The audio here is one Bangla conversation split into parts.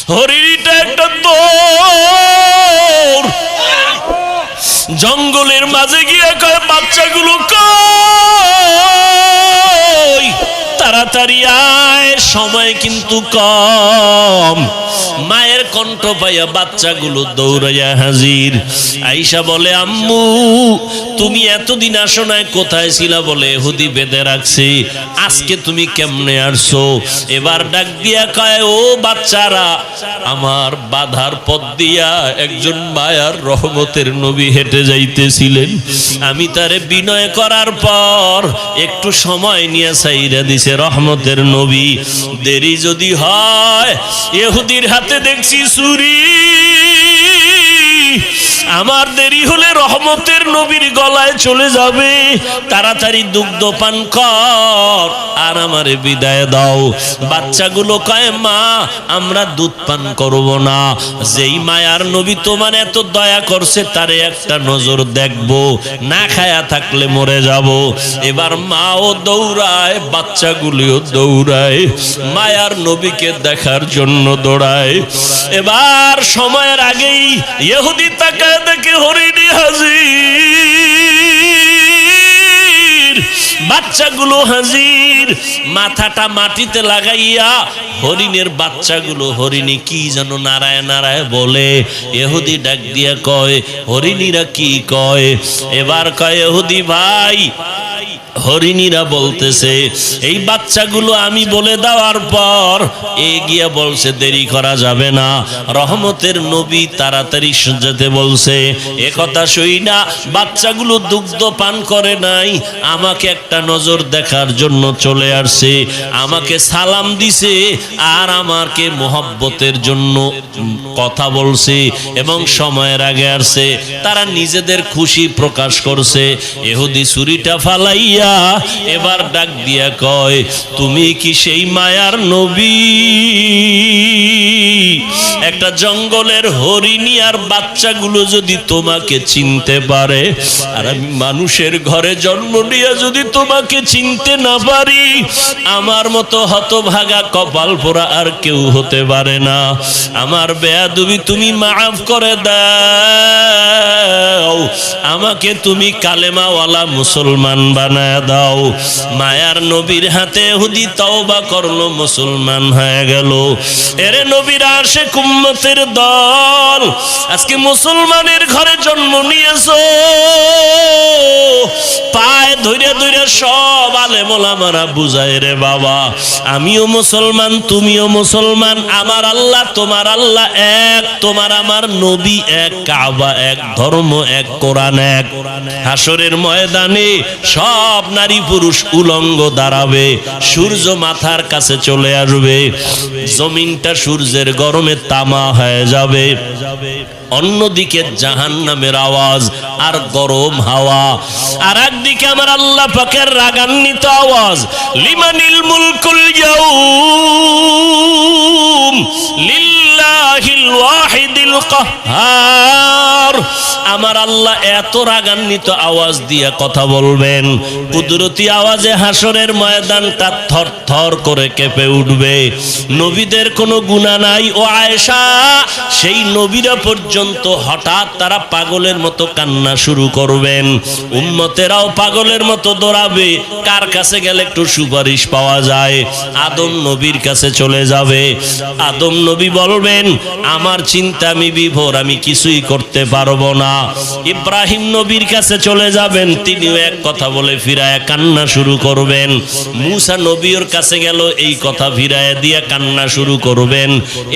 হরিণীটা একটা দৌড়, জঙ্গলের মাঝে গিয়ে কয় বাচ্চাগুলো কই, তাড়াতাড়ি আয়, সময় কিন্তু কম। মায়ের কণ্ঠ পাইয়া বাচ্চাগুলো দৌড়াইয়া হাজির। আয়েশা বলে, আম্মু তুমি এতদিন আসো নাই, কোথায় ছিলা? বলে, ইহুদি বেঁধে রাখছে, আজকে তুমি কেমনে আসছো? এবার ডাক দিয়া কয়, ও বাচ্চারা, আমার বাধার পথ দিয়া একজন মায়ার রহমতের নবী হেঁটে যাইতেছিলেন, আমি তারে বিনয় করার পর একটু সময় নিয়ে সাইরা দিছে রহমতের নবী। দেরি যদি হয়, ইহুদির হাতে দেখছি ছুরি, আমার দেরি হলে রহমতের নবীর গলায় চলে যাবে, তাড়াতাড়ি দুগ্ধ পান কর আর আমারে বিদায় দাও। বাচ্চাগুলো কয়, মা আমরা দুধ পান করব না, যেই মায়ার নবী তোমার এত দয়া করছে তারে একটা নজর দেখবো, না খায়া থাকলে মরে যাব। এবার মাও দৌড়ায়, বাচ্চাগুলিও দৌড়ায়, মায়ার নবীকে দেখার জন্য দৌড়ায়। এবার সময়ের আগেই ইহুদি তাকায় দেখে হরিণী হাজির, বাচ্চাগুলো হাজির। মাথাটা মাটিতে লাগাইয়া হরিণের বাচ্চাগুলো, হরিণী কি যেন নারায় নারায় বলে। ইহুদি ডাক দিয়া কয়, হরিণীরা কি কয়? এবার কয়, ইহুদি ভাই, হরিণীরা বলতেছে এই বাচ্চাগুলো আমি বলে দেওয়ার পর এগিয়ে বলছে দেরি করা যাবে না, রহমতের নবী তাড়াতাড়ি যেতে বলছে। এ কথা শুই না বাচ্চাগুলো দুগ্ধ পান করে নাই, আমাকে একটা নজর দেখার জন্য চলে আসছে, আমাকে সালাম দিছে আর আমাকে মোহব্বতের জন্য কথা বলছে এবং সময়ের আগে আসছে, তারা নিজেদের খুশি প্রকাশ করছে। ইহুদি ছুরিটা ফালাইয়া এবার ডাক দিয়া কয়, তুমি কি সেই মায়ার নবী? একটা জঙ্গলের হরিণী আর বাচ্চাগুলো যদি তোমাকে চিনতে পারে, আর আমি মানুষের ঘরে জন্ম নিয়ে যদি তোমাকে চিনতে না পারি, আমার মতো হতভাগা কপাল পোড়া আর কেউ হতে পারে না। আমার বেয়াদবি তুমি মাফ করে দাও, আমাকে তুমি কালেমাওয়ালা মুসলমান বানায় দাও। মায়ার নবীর হাতে ইহুদি তওবা করলো, মুসলমান হয়ে গেল। এরে নবীর আশিক উম্মতের দল, আজকে মুসলমানের ঘরে জন্ম নিয়েছো, পায়ে ধরে ধরে সব আলেম ওলামারা বুঝায়, রে বাবা আমিও মুসলমান তুমিও মুসলমান, আমার আল্লাহ তোমার আল্লাহ এক, তোমার আমার নবী এক, কাবা এক, ধর্ম এক, কোরআন এক। হাসরের ময়দানে সব নারী পুরুষ উলঙ্গ দাঁড়াবে, সূর্য মাথার কাছে চলে আসবে, জমিনটা সূর্যের গরমে তামা হয়ে যাবে, অন্যদিকে জাহান্নামের আওয়াজ আর গরম হাওয়া, আর একদিকে আমার আল্লাহ পাকের রাগান্বিত আওয়াজ, লিমানিল মুলকুল ইয়াউম লিল্লাহিল ওয়াহিদিল কাহ্হার। আমার আল্লাহ এত রাগান্বিত আওয়াজ দিয়ে কথা বলবেন, কুদরতি আওয়াজে হাসরের ময়দানটা থর থর করে কেঁপে উঠবে। নবীদের কোনো গুনাহ নাই ও আয়েশা, সেই নবীরা পর্যন্ত হঠাৎ তারা পাগলের মতো কান্না শুরু করবেন, উম্মতেরাও পাগলের মতো দৌড়াবে, কার কাছে গেলে একটু সুপারিশ পাওয়া যায়? আদম নবীর কাছে চলে যাবে। আদম নবী বলবেন, আমার চিন্তা আমি বিভোর, আমি কিছুই করতে পারবো না। ইব্রাহিম নবীর কাছে চলে যাবেন, তিনিও এক কথা বলে ফিরায় কান্না শুরু করবেন। মুসা নবীর কাছে গেল, এই কথা ফিরায় দিয়ে কান্না শুরু করবেন।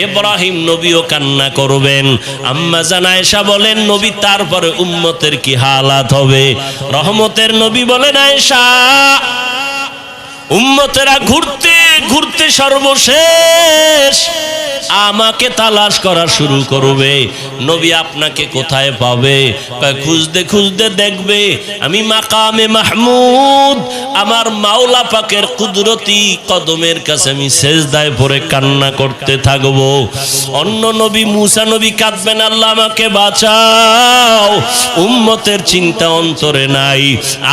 ইব্রাহিম নবীও কান্না করবেন। আম্মা জান আয়েশা বলেন, নবী তারপরে উম্মতের কি হালাত হবে? রহমতের নবী বলেন, আয়েশা উম্মতেরা ঘুরতে ঘুরতে সর্বশেষ আমাকে তালাশ করা শুরু করবে। নবী আপনাকে কোথায় পাবে? খুঁজতে খুঁজতে দেখবে আমি মাকামে মাহমুদ, আমার মাওলা পাকের কুদরতি কদমের কাছে আমি সেজদায় পড়ে কান্না করতে থাকবো। অন্য নবী মুসা নবী কাঁদবেন, আল্লাহ আমাকে বাঁচাও, উম্মতের চিন্তা অন্তরে নাই।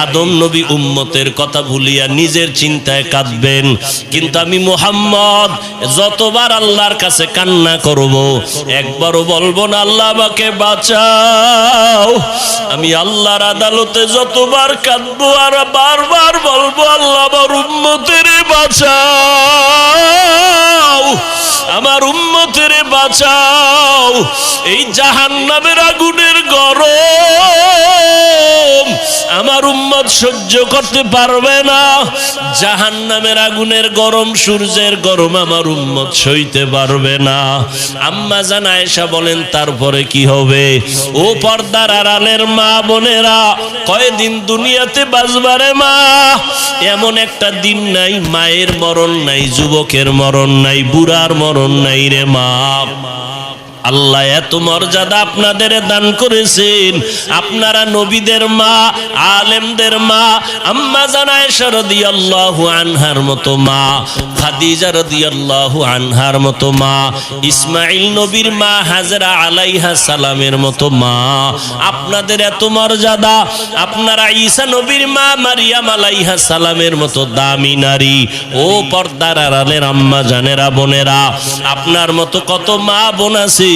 আদম নবী উম্মতের কথা ভুলিয়া নিজের চিন্তায় কাঁদবেন। কিন্তু আমি মুহাম্মদ যতবার আল্লাহর কাছে কান্না করব, একবারও বলবো না আল্লাহ আমাকে বাঁচাও। আমি আল্লাহর আদালতে যতবার কাঁদবো আর বারবার বলবো আল্লাহ আমার উম্মতের বাঁচাও, আমার উম্মতের বাঁচাও। এই জাহান্নামের আগুনের গরম আমার উম্মত সহ্য করতে পারবে না। জাহান্নামের আগুনের গরম, সূর্যের গরম আমার উম্মত সইতে পারবে না। আম্মা জান আয়েশা বলেন তারপরে কি হবে? ও পর্দার আড়ালের মা বোনেরা, কয়দিন দুনিয়াতে বাঁচবারে মা? এমন একটা দিন নাই মায়ের মরণ নাই, যুবকের মরণ নাই, বুড়ার মরণ নাই রে মা। আল্লাহ এত মর্যাদা আপনাদের দান করেছেন। আপনারা নবীদের মা, আলেমদের মা, আম্মা জান আয়েশা রাদিয়াল্লাহু আনহার মতো মা, খাদিজা রাদিয়াল্লাহু আনহার মতো মা, ইসমাঈল নবীর মা হাজরা আলাইহা সালামের মতো মা। আপনাদের এত মর্যাদা। আপনারা ঈসা নবীর মা মারিয়াম আলাইহা সালামের মতো দামি নারী। ও পর্দার আড়ালের আম্মা জানেরা, বোনেরা, আপনার মতো কত মা বোন আছে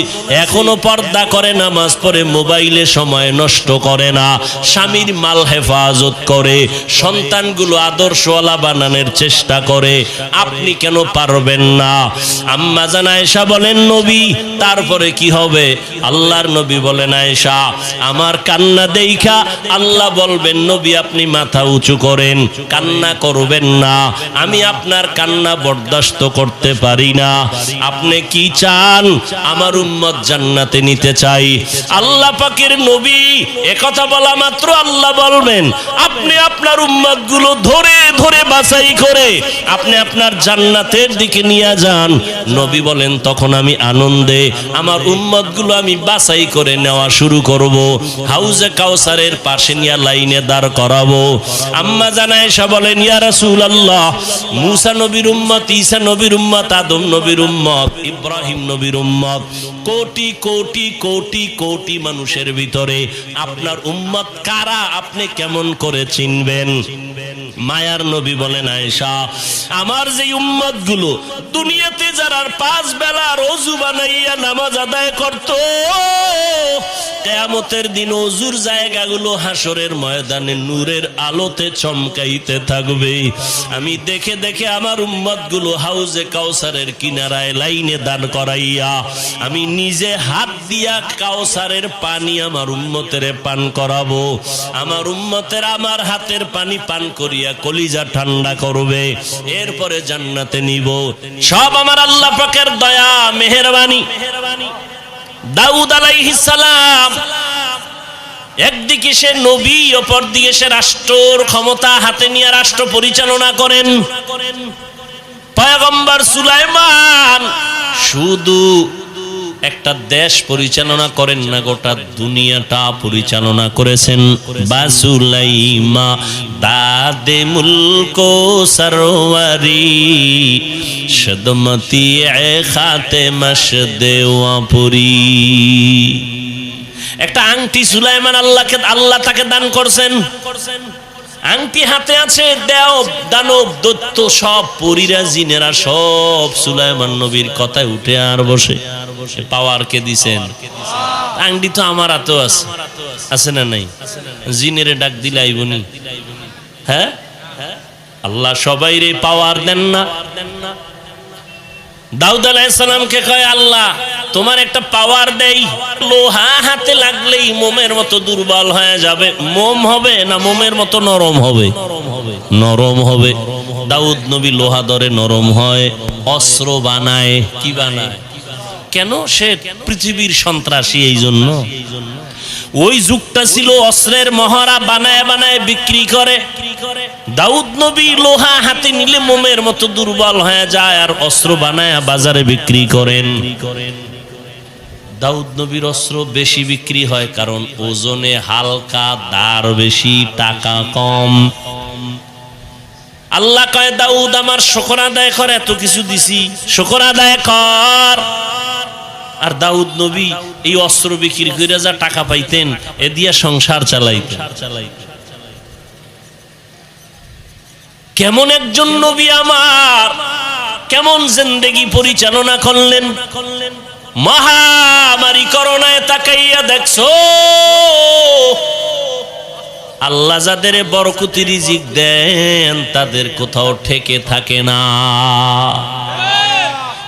এখনো পর্দা করে, নামাজ পড়ে, মোবাইলে সময় নষ্ট করে না, স্বামীর মাল হেফাজত করে, সন্তানগুলো আদর্শওয়ালা বানানোর চেষ্টা করে। আপনি কেন পারবেন না? আম্মা জান আয়েশা বলেন নবী তারপরে কি হবে? আল্লাহর নবী বলেন আয়েশা আমার কান্না দেইখা আল্লাহ বলবেন নবী আপনি মাথা উঁচু করেন, কান্না করবেন না, আমি আপনার কান্না বরদাস্ত করতে পারি না। আপনি কি চান? আমার উম্মত জান্নাতে নিতে চাই। আল্লাহ পাকের নবী একথা বলা মাত্র আল্লাহ বলবেন আপনি আপনার উম্মত গুলো ধরে ধরে বাছাই করে আপনি আপনার জান্নাতের দিকে নিয়ে যান। নবী বলেন তখন আমি আনন্দে আমার উম্মত গুলো আমি বাছাই করে নেওয়া শুরু করব, হাউজে কাউসারের পাশে নিয়ে লাইনে দাঁড় করাবো। আম্মা জান আয়েশা বলেন ইয়া রাসূলুল্লাহ, মুসা নবীর উম্মত, ঈসা নবীর উম্মত, আদম নবীর উম্মত, ইব্রাহিম নবীর উম্মত, কোটি কোটি কোটি কোটি মানুষের ভিতরে আপনার উম্মত কারা আপনি কেমন করে চিনবেন? মায়ার নবী বলেন আয়েশা আমার যে উম্মত গুলো দুনিয়াতে যারা 5 বেলা ওযু বানাইয়া নামাজ আদায় করত, কিয়ামতের দিন ওযুর জায়গাগুলো হাসরের ময়দানে নূরের আলোতে চমকাইতে থাকবে। আমি দেখে দেখে আমার উম্মত গুলো হাউজে কাউসারের কিনারায় লাইনে দাঁড় করাইয়া আমি নিজে হাত দিয়া কাউসারের পানি আমার উম্মতের পান করাবো। আমার উম্মতের আমার হাতের পানি পান করিয়া কলিজা ঠান্ডা করবে, এরপরে জান্নাতে নিব। সব আমার আল্লাহ পাকের দয়া মেহেরবানি। দাউদ আলাইহিস সালাম একদিকে সে নবী, অপরদিকে সে রাষ্ট্রের ক্ষমতা হাতে নিয়ে রাষ্ট্র পরিচালনা করেন। পয়গম্বর সুলাইমান শুধু একটা দেশ পরিচালনা করেন না, গোটা দুনিয়াটা পরিচালনা করেছেন। বাসুলাইমা দাদে মুলকো সরওয়ারি সদমতি এ খাতে মশদেওয়াপুরি। একটা আংটি সুলাইমান আল্লাহ তাকে দান করছেন। আংটি হাতে আছে, দেও দানব দৈত্য সব পরীরা জিনেরা সব সুলাইমান নবীর কথায় উঠে আর বসে। পাওয়ার কে দিছেন? আংটি তো আমার হাতেও আছে, আছে না নাই? জিনেরে ডাক দিলে আইবনি? হ্যাঁ, আল্লাহ সবাইরে পাওয়ার দেন না? দাউদ আলাইহিস সালামকে কয় আল্লাহ তোমার একটা পাওয়ার দেই, লোহা হাতে লাগলেই মোমের মতো দুর্বল হয়ে যাবে। মোম হবে না মোমের মতো নরম হবে? নরম হবে। দাউদ নবী লোহা ধরে নরম হয়, অস্ত্র বানায়। কি বানায়? কেন? সে পৃথিবীর সন্ত্রাসী, এই জন্য। ওই যুগটা ছিল অস্ত্রের মহড়া বানায় বানায় বিক্রি করে। দাউদ নবী লোহা হাতে নিলে মোমের মতো দুর্বল হয়ে যায় আর অস্ত্র বানায় বাজারে বিক্রি করেন। দাউদ নবীর অস্ত্র বেশি বিক্রি হয় কারণ ওজনে হালকা, দার বেশি, টাকা কম। আল্লাহ কয় দাউদ আমার শুকর আদায় কর, এত কিছু দিছি, শুকর আদায় কর। আর দাউদ নবী এই অস্ত্র বিক্রি করে যা টাকা পাইতেন এ দিয়া সংসার চালাইতেন। কেমন একজন নবী আমার, কেমন জিন্দেগি পরিচালনা করলেন। মহামারী করোনায় তাকাইয়া দেখছো আল্লাহ যাদের বরকতি রিজিক দেন তাদের কোথাও ঠেকে থাকে না।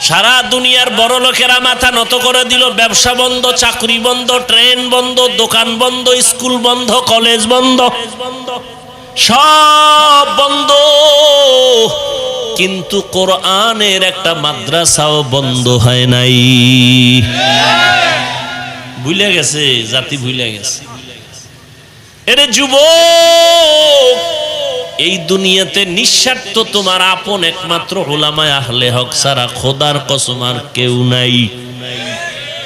সারা দুনিয়ার বড় লোকেরা মাথা নত করে দিল, ব্যবসা বন্ধ, চাকরি বন্ধ, ট্রেন বন্ধ, দোকান বন্ধ, স্কুল বন্ধ, কলেজ বন্ধ, সব বন্ধ, কিন্তু কোরআনের একটা মাদ্রাসাও বন্ধ হয় নাই। ভুলে গেছে জাতি, ভুলে গেছে। এরে যুবক, এই দুনিয়াতে নিঃস্বার্থ তোমার আপন একমাত্র উলামায়ে আহলে হক ছাড়া খোদার কসম আর কেউ নাই।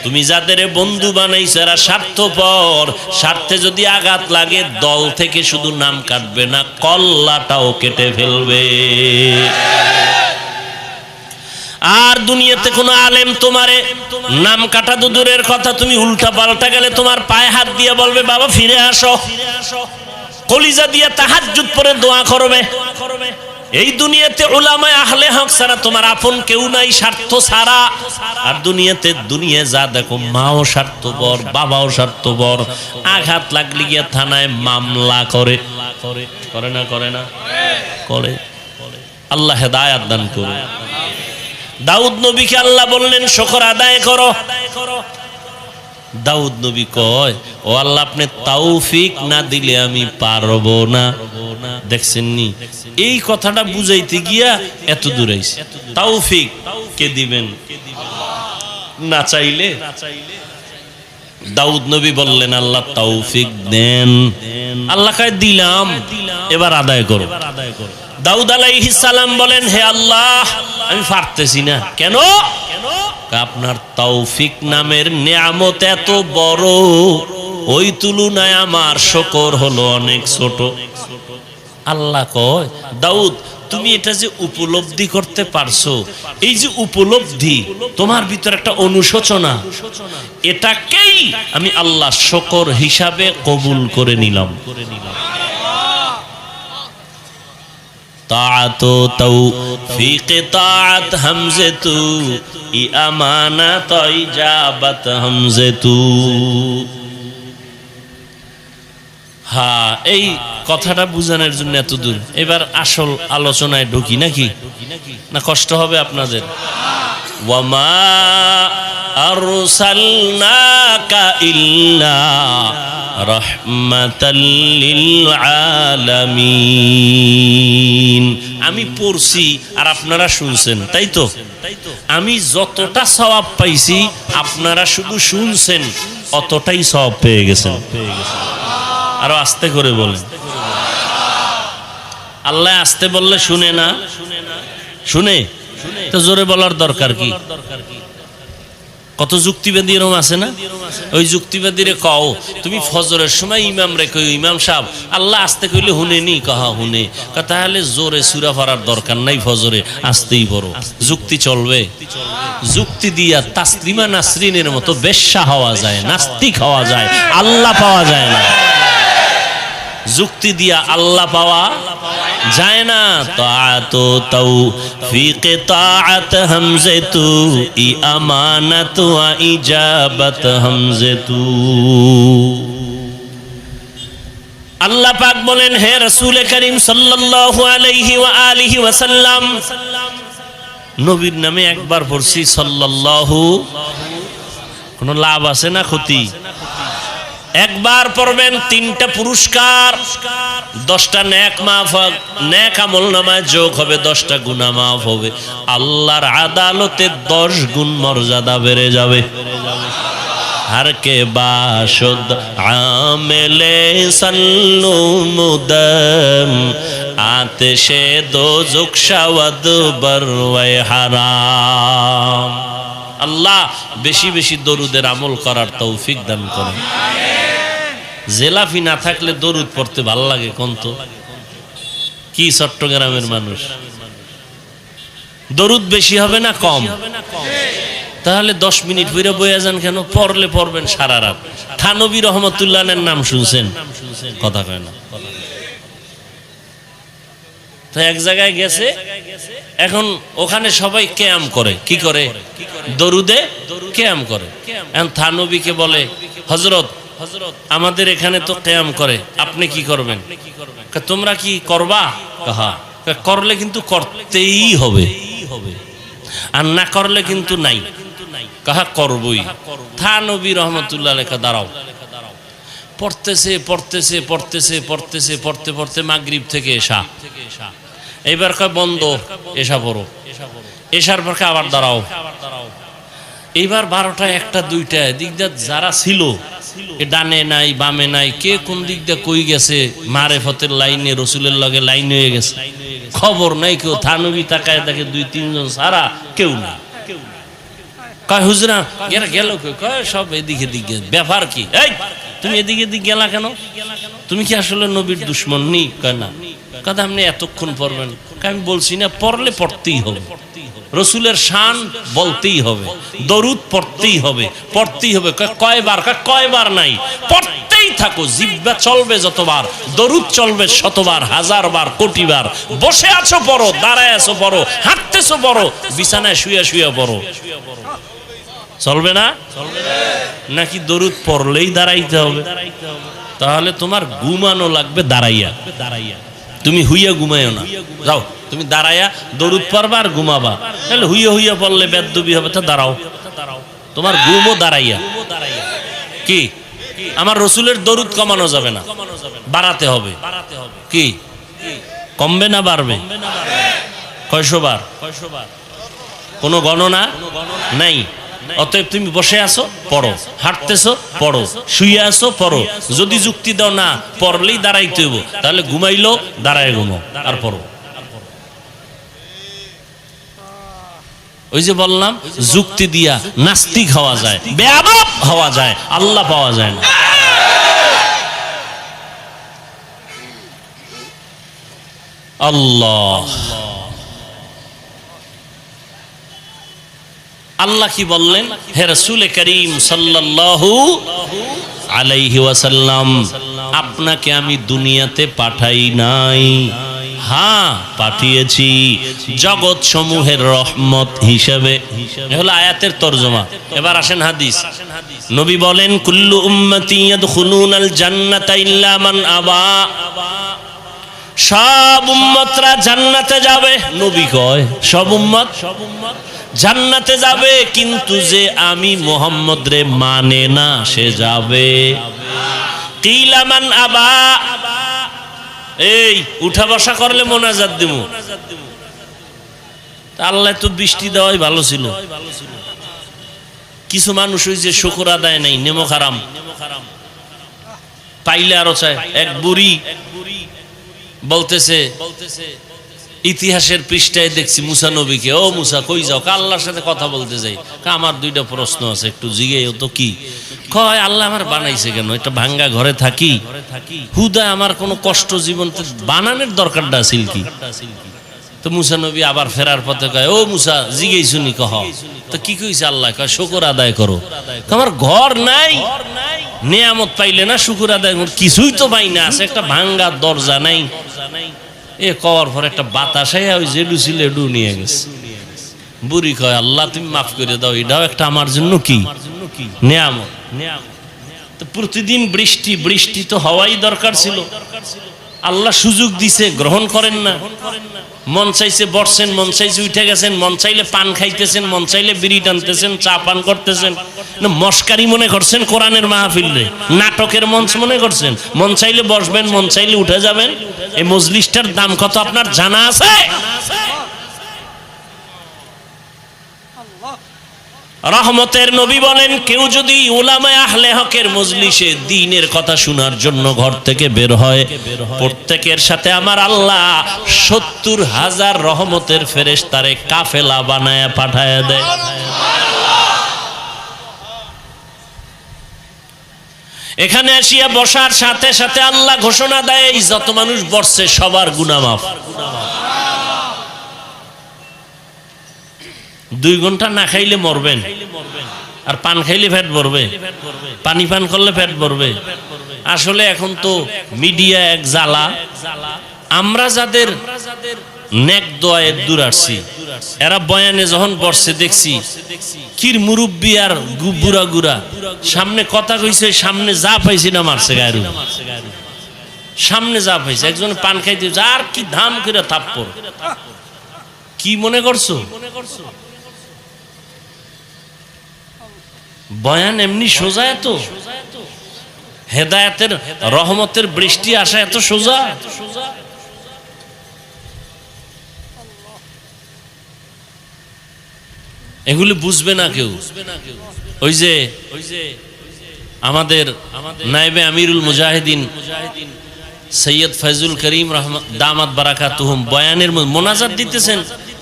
তুমি যাদের বন্ধু বানাইছো এরা স্বার্থপর, স্বার্থে যদি আঘাত লাগে দল থেকে শুধু নাম কাটবে না, কল্লাটাও কেটে ফেলবে। আর দুনিয়াতে কোনো আলেম তোমারে নাম কাটা তো দূরের কথা, তুমি উল্টা পাল্টা গেলে তোমার পায়ে হাত দিয়ে বলবে বাবা ফিরে আসো, কলিজা দিয়ে তাহাজ্জুদ পড়ে দোয়া করবে। এই দুনিয়াতে উলামায়ে আহলে হক ছাড়া তোমার আপন কেউ নাই, স্বার্থ ছাড়া। আর দুনিয়াতে দুনিয়া যা দেখো, মাও স্বার্থপর, বাবাও স্বার্থপর। আঘাত লাগলে গিয়া থানায় মামলা করে, করে না করে না করে। আল্লাহ হেদায়েত দান করুন। দাউদ নবীকে আল্লাহ বললেন শুকর আদায় করো। দাউদ নবী কয় ও আল্লাহ আপনি তৌফিক না দিলে আমি পারবো না। দেখছেন নি, এই কথাটা বুঝাইতে গিয়া এত দূর আইছে। তৌফিক কে দিবেন? না চাইলে। দাউদ নবী বললেন আল্লাহ তৌফিক দেন। আল্লাহ কয় দিলাম, এবার আদায় করো। দাউদ আলাইহিস সালাম বলেন হে আল্লাহ আমি পারতেছি না। কেন? আপনার তৌফিক নামের নিয়ামত এত বড়, ওই তুলনায় আমার শুকর হলো অনেক ছোট। আল্লাহ কয় দাউদ তুমি এটা যে উপলব্ধি করতে পারছো, এই যে উপলব্ধি তোমার ভিতর একটা অনুশোচনা, এটাকেই আমি আল্লাহ শুকর হিসাবে কবুল করে নিলাম। তাআতু তৌফিক তাআত হামজাতু ই আমানাত ইজাবাত হামজাতু। হ্যাঁ, এই কথাটা বুঝানোর জন্য এত দূর। এবার আসল আলোচনায় ঢুকি নাকি? না কষ্ট হবে আপনাদের? ওয়ামা আরসালনাকা ইল্লা রাহমাতাল লিল আলামিন। আমি পড়ছি আর আপনারা শুনছেন, তাই তো? আমি যতটা সওয়াব পাইছি আপনারা শুধু শুনছেন, অতটাই সওয়াব পেয়ে গেছেন। আরো আস্তে করে বলেন। আল্লাহ আস্তে বললে শুনে না? শুনে তো জোরে বলার দরকার কি? কত যুক্তিবাদী এরকম আছে না? ওই যুক্তিবাদীরে কও তুমি ফজরের সময় ইমাম রে কই ইমাম সাহেব আল্লাহ আস্তে কইলে হুনে নি, কহা হুনে। তাহলে জোরে সুরা পড়ার দরকার নাই, ফজরে আস্তেই পড়ো। যুক্তি চলবে? যুক্তি দিয়া তাসলিমা নাসরিনের মতো বেশ্যা হওয়া যায়, নাস্তিক হওয়া যায়, আল্লাহ পাওয়া যায় না। যুক্তি দিয়া আল্লাহ পাওয়া যায় না। তাআতু তৌফিক তাআত হামজাতু ই আমানাতু ওয়া ইজাবাত হামজাতু। আল্লাহ পাক বলেন হে রাসূল করিম সাল্লাল্লাহু আলাইহি ওয়া আলিহি ওয়াসাল্লাম, নবীর নামে একবার পড়ছি সাল্লাল্লাহু, কোনো লাভ আছে না ক্ষতি? একবার পড়বেন 3টা পুরস্কার, 10টা নেক মাফ, নেক আমল নামায় যোগ হবে, 10টা গুনাহ মাফ হবে। আল্লাহর আদালতে 10 গুণ মর্যাদা বেড়ে যাবে। हर के बाशुद आमिले सल्लु मुदम आतिशे दोज़ुख शवद बरवे हराम। আল্লাহ বেশি বেশি দরুদের আমল করার তৌফিক দান করেন। জেলাফি না থাকলে দরুদ পড়তে ভালো লাগে কোন তো? কি চট্টগ্রামের মানুষ দরুদ বেশি হবে না কম? তাহলে 10 মিনিট পরে বইয়া যান কেন? পড়লে পড়বেন সারা রাত। থানবী রহমতুল্লাহের নাম শুনছেন? কথা কয় না। তো এক জায়গায় গেছে, এখন ওখানে সবাই কিয়াম করে, কি করে, দরুদে কিয়াম করে। এখন থানবীকে বলে, হযরত আমাদের এখানে তো কিয়াম করে, আপনি কি করবেন? তোমরা কি করবা? হ্যাঁ। করলে কিন্তু করতেই হবে, আর না করলে কিন্তু নাই। কাহা করবই। থানবী রহমতুল্লাহ আলাইহি দাঁড়াও, পড়তেছে পড়তেছে পড়তেছে পড়তেছে, পড়তে পড়তে মাগরিব থেকে এশা, এইবার কয় বন্ধ, এশা পড়ো। এশার পর আবার দাঁড়াও। এইবার 12টা 1টা 2টা দিক দিয়ে যারা ছিল, ডানে নাই বামে নাই, কে কোন দিক দিয়ে কই গেছে, মারেফতের লাইনে রসুলের লগে লাইন হয়ে গেছে, খবর নাই কেউ। থানবী তাকায় দেখে 2-3 জন সারা কেউ না। কয় হুজরা এরা গেল কই? কয় সব এদিকে দিকে। ব্যাপার কি? এই তুমি এদিকে দিক গেলা কেন? তুমি কি আসলে নবীর দুশ্মন নি? কয় না। কথা আপনি এতক্ষণ পড়বেন? আমি বলছি না, পড়লে পড়তেই হবে, রসুলের শান বলতেই হবে, দরুদ পড়তেই হবে, পড়তেই হবে। কয়বার? কয়বার নাই, পড়তেই থাকো। জিহ্বা চলবে যতবার, দরুদ চলবে শতবার, হাজারবার, কোটিবার। বসে আছো পড়ো, দাঁড়ায় আছো পড়ো, হাঁটতেছো পড়ো, বিছানায় শুয়ে শুয়ে পড়ো। চলবে না? নাকি দরুদ পড়লেই দাঁড়াইতে হবে? তাহলে তোমার ঘুমানো লাগবে দাঁড়াইয়া। তুমি হুইয়া ঘুমাইও না, যাও তুমি দাঁড়াইয়া দরুদ পড়বা আর ঘুমাবা। তাহলে হুইয়া হুইয়া পড়লে বেদবি হবে। তো দাঁড়াও, তোমার ঘুমও দাঁড়াইয়া। কি আমার রসুলের দরুদ কমানো যাবে না, বাড়াতে হবে। কি কমবে না বাড়বে? কয়শো বার? কোনো গণনা নাই। অতএব তুমি বসে আছো পড়ো, হাঁটতেছো পড়ো, শুয়ে আছো পড়ো। যদি যুক্তি দাও না পড়লেই দাঁড়াইতে হইব, তাহলে ঘুমাইলো দাঁড়ায় ঘুমো আর পড়ো। ওই যে বললাম, যুক্তি দিয়া নাস্তিক হওয়া যায়, বেয়াদব হওয়া যায়, আল্লাহ পাওয়া যায় না। আল্লাহ আল্লাহ কি বললেন? হে রাসূল করিম সাল্লাল্লাহু আলাইহি ওয়াসাল্লাম, আপনাকে আমি দুনিয়াতে পাঠাই নাই, হ্যাঁ পাঠিয়েছি জগৎ সমূহের রহমত হিসেবে। হলো আয়াতের তরজমা। এবার আসেন হাদিস। নবী বলেন, কুল্লু উম্মতি ইয়াদখুলুনাল জান্নাতা ইল্লা মান আবা। সব উম্মতরা জান্নাতে যাবে। নবী কয় সব উম্মত জান্নাতে যাবে, কিন্তু যে আমি মুহাম্মদ রে মানে না সে যাবে। কিলা মান আবা। এই উঠা বসা করলে মোনাজাত দিমু, আল্লাহ তো বৃষ্টি দেওয়াই ভালো ছিল। কিছু মানুষ ওই যে শুকর আদায় নাই, নেমক হারাম পাইলে আরো চায়। এক বুড়ি বলতেছে, ইতিহাসের পৃষ্ঠায় দেখছি মুসা নবীকে, ও মুসা কই যাও? আল্লাহর সাথে কথা বলতে যাই। আমার 2টা প্রশ্ন আছে, একটু জিজ্ঞেস তো। কি কয়? আল্লাহ আমার বানাইছে কেন? একটা ভাঙ্গা ঘরে থাকি, হুদায় আমার কোনো কষ্ট জীবন বানানোর দরকারটা আছিল কি? তো মুসা নবী আবার ফেরার পথে কয়, ও মুসা জিজ্ঞেস শুনি। কহ তো কি কইছে আল্লাহ? কয় শুকর আদায় করো। আমার ঘর নাই, নিয়ামত পাইলে না শুকর আদায় করো? কিছুই তো পাই না, আছে একটা ভাঙ্গা দরজা নাই। এ কওয়ার পর একটা বাতাস ওই জেডু ছিল এডু নিয়ে গেছে। বুড়ি কয়, আল্লাহ তুমি মাফ করে দাও, এটাও একটা আমার জন্য কি নিয়ামত। তো প্রতিদিন বৃষ্টি, বৃষ্টি তো হওয়াই দরকার ছিল। আল্লাহ সুযোগ দিছে, গ্রহণ করেন না। মন চাইছে বসছেন, মন চাইছে উঠে গেছেন, মন চাইলে পান খাইতেছেন, মন চাইলে বিড়ি টানতেছেন, চা পান করতেছেন। মস্কারি মনে করছেন কোরআনের মাহফিলে? নাটকের মঞ্চ মনে করছেন? মন চাইলে বসবেন, মন চাইলে উঠে যাবেন। এই মজলিসটার দাম কত আপনার জানা আছে? রহমতের নবী বলেন, কেউ যদি উলামায়ে আহলে হকের মজলিসে দ্বীনের কথা শোনার জন্য ঘর থেকে বের হয়, প্রত্যেকের সাথে আমার আল্লাহ 70,000 রহমতের ফেরেশতারে কাফেলা বানায়া পাঠায়া দেয়। এখানে আসিয়া বসার সাথে সাথে আল্লাহ ঘোষণা দেয়, এই যত মানুষ বসছে সবার গুনাহ মাফ। 2 ঘন্টা না খাইলে মরবেন, আর পান খাইলে পেট ভরবে, পানি পান করলে পেট ভরবে। আসলে এখন তো মিডিয়া এক জ্বালা। আমরা যাদের নেক দোয়ায় দূর আসছি, এরা বয়ানে যখন বসছে দেখছি কির মুরব্বী আর বুড়া গুড়া সামনে কথা কইছে, সামনে যা পাইছি না মারছে গায়ের সামনে যা পাইছে। একজন পান খাইতে আর কি ধাম করে থাপ্পড়, কি মনে করছো? বয়ান এমনি সোজা? এত হেদায়েতের রহমতের বৃষ্টি আসা এত সোজা? এগুলি বুঝবে না কেউ। ওই যে আমাদের নায়েবে আমিরুল মুজাহিদিন সৈয়দ ফয়জুল করিম দামাত বারাকাতুহুম বয়ানের মোনাজাত দিতেছেন,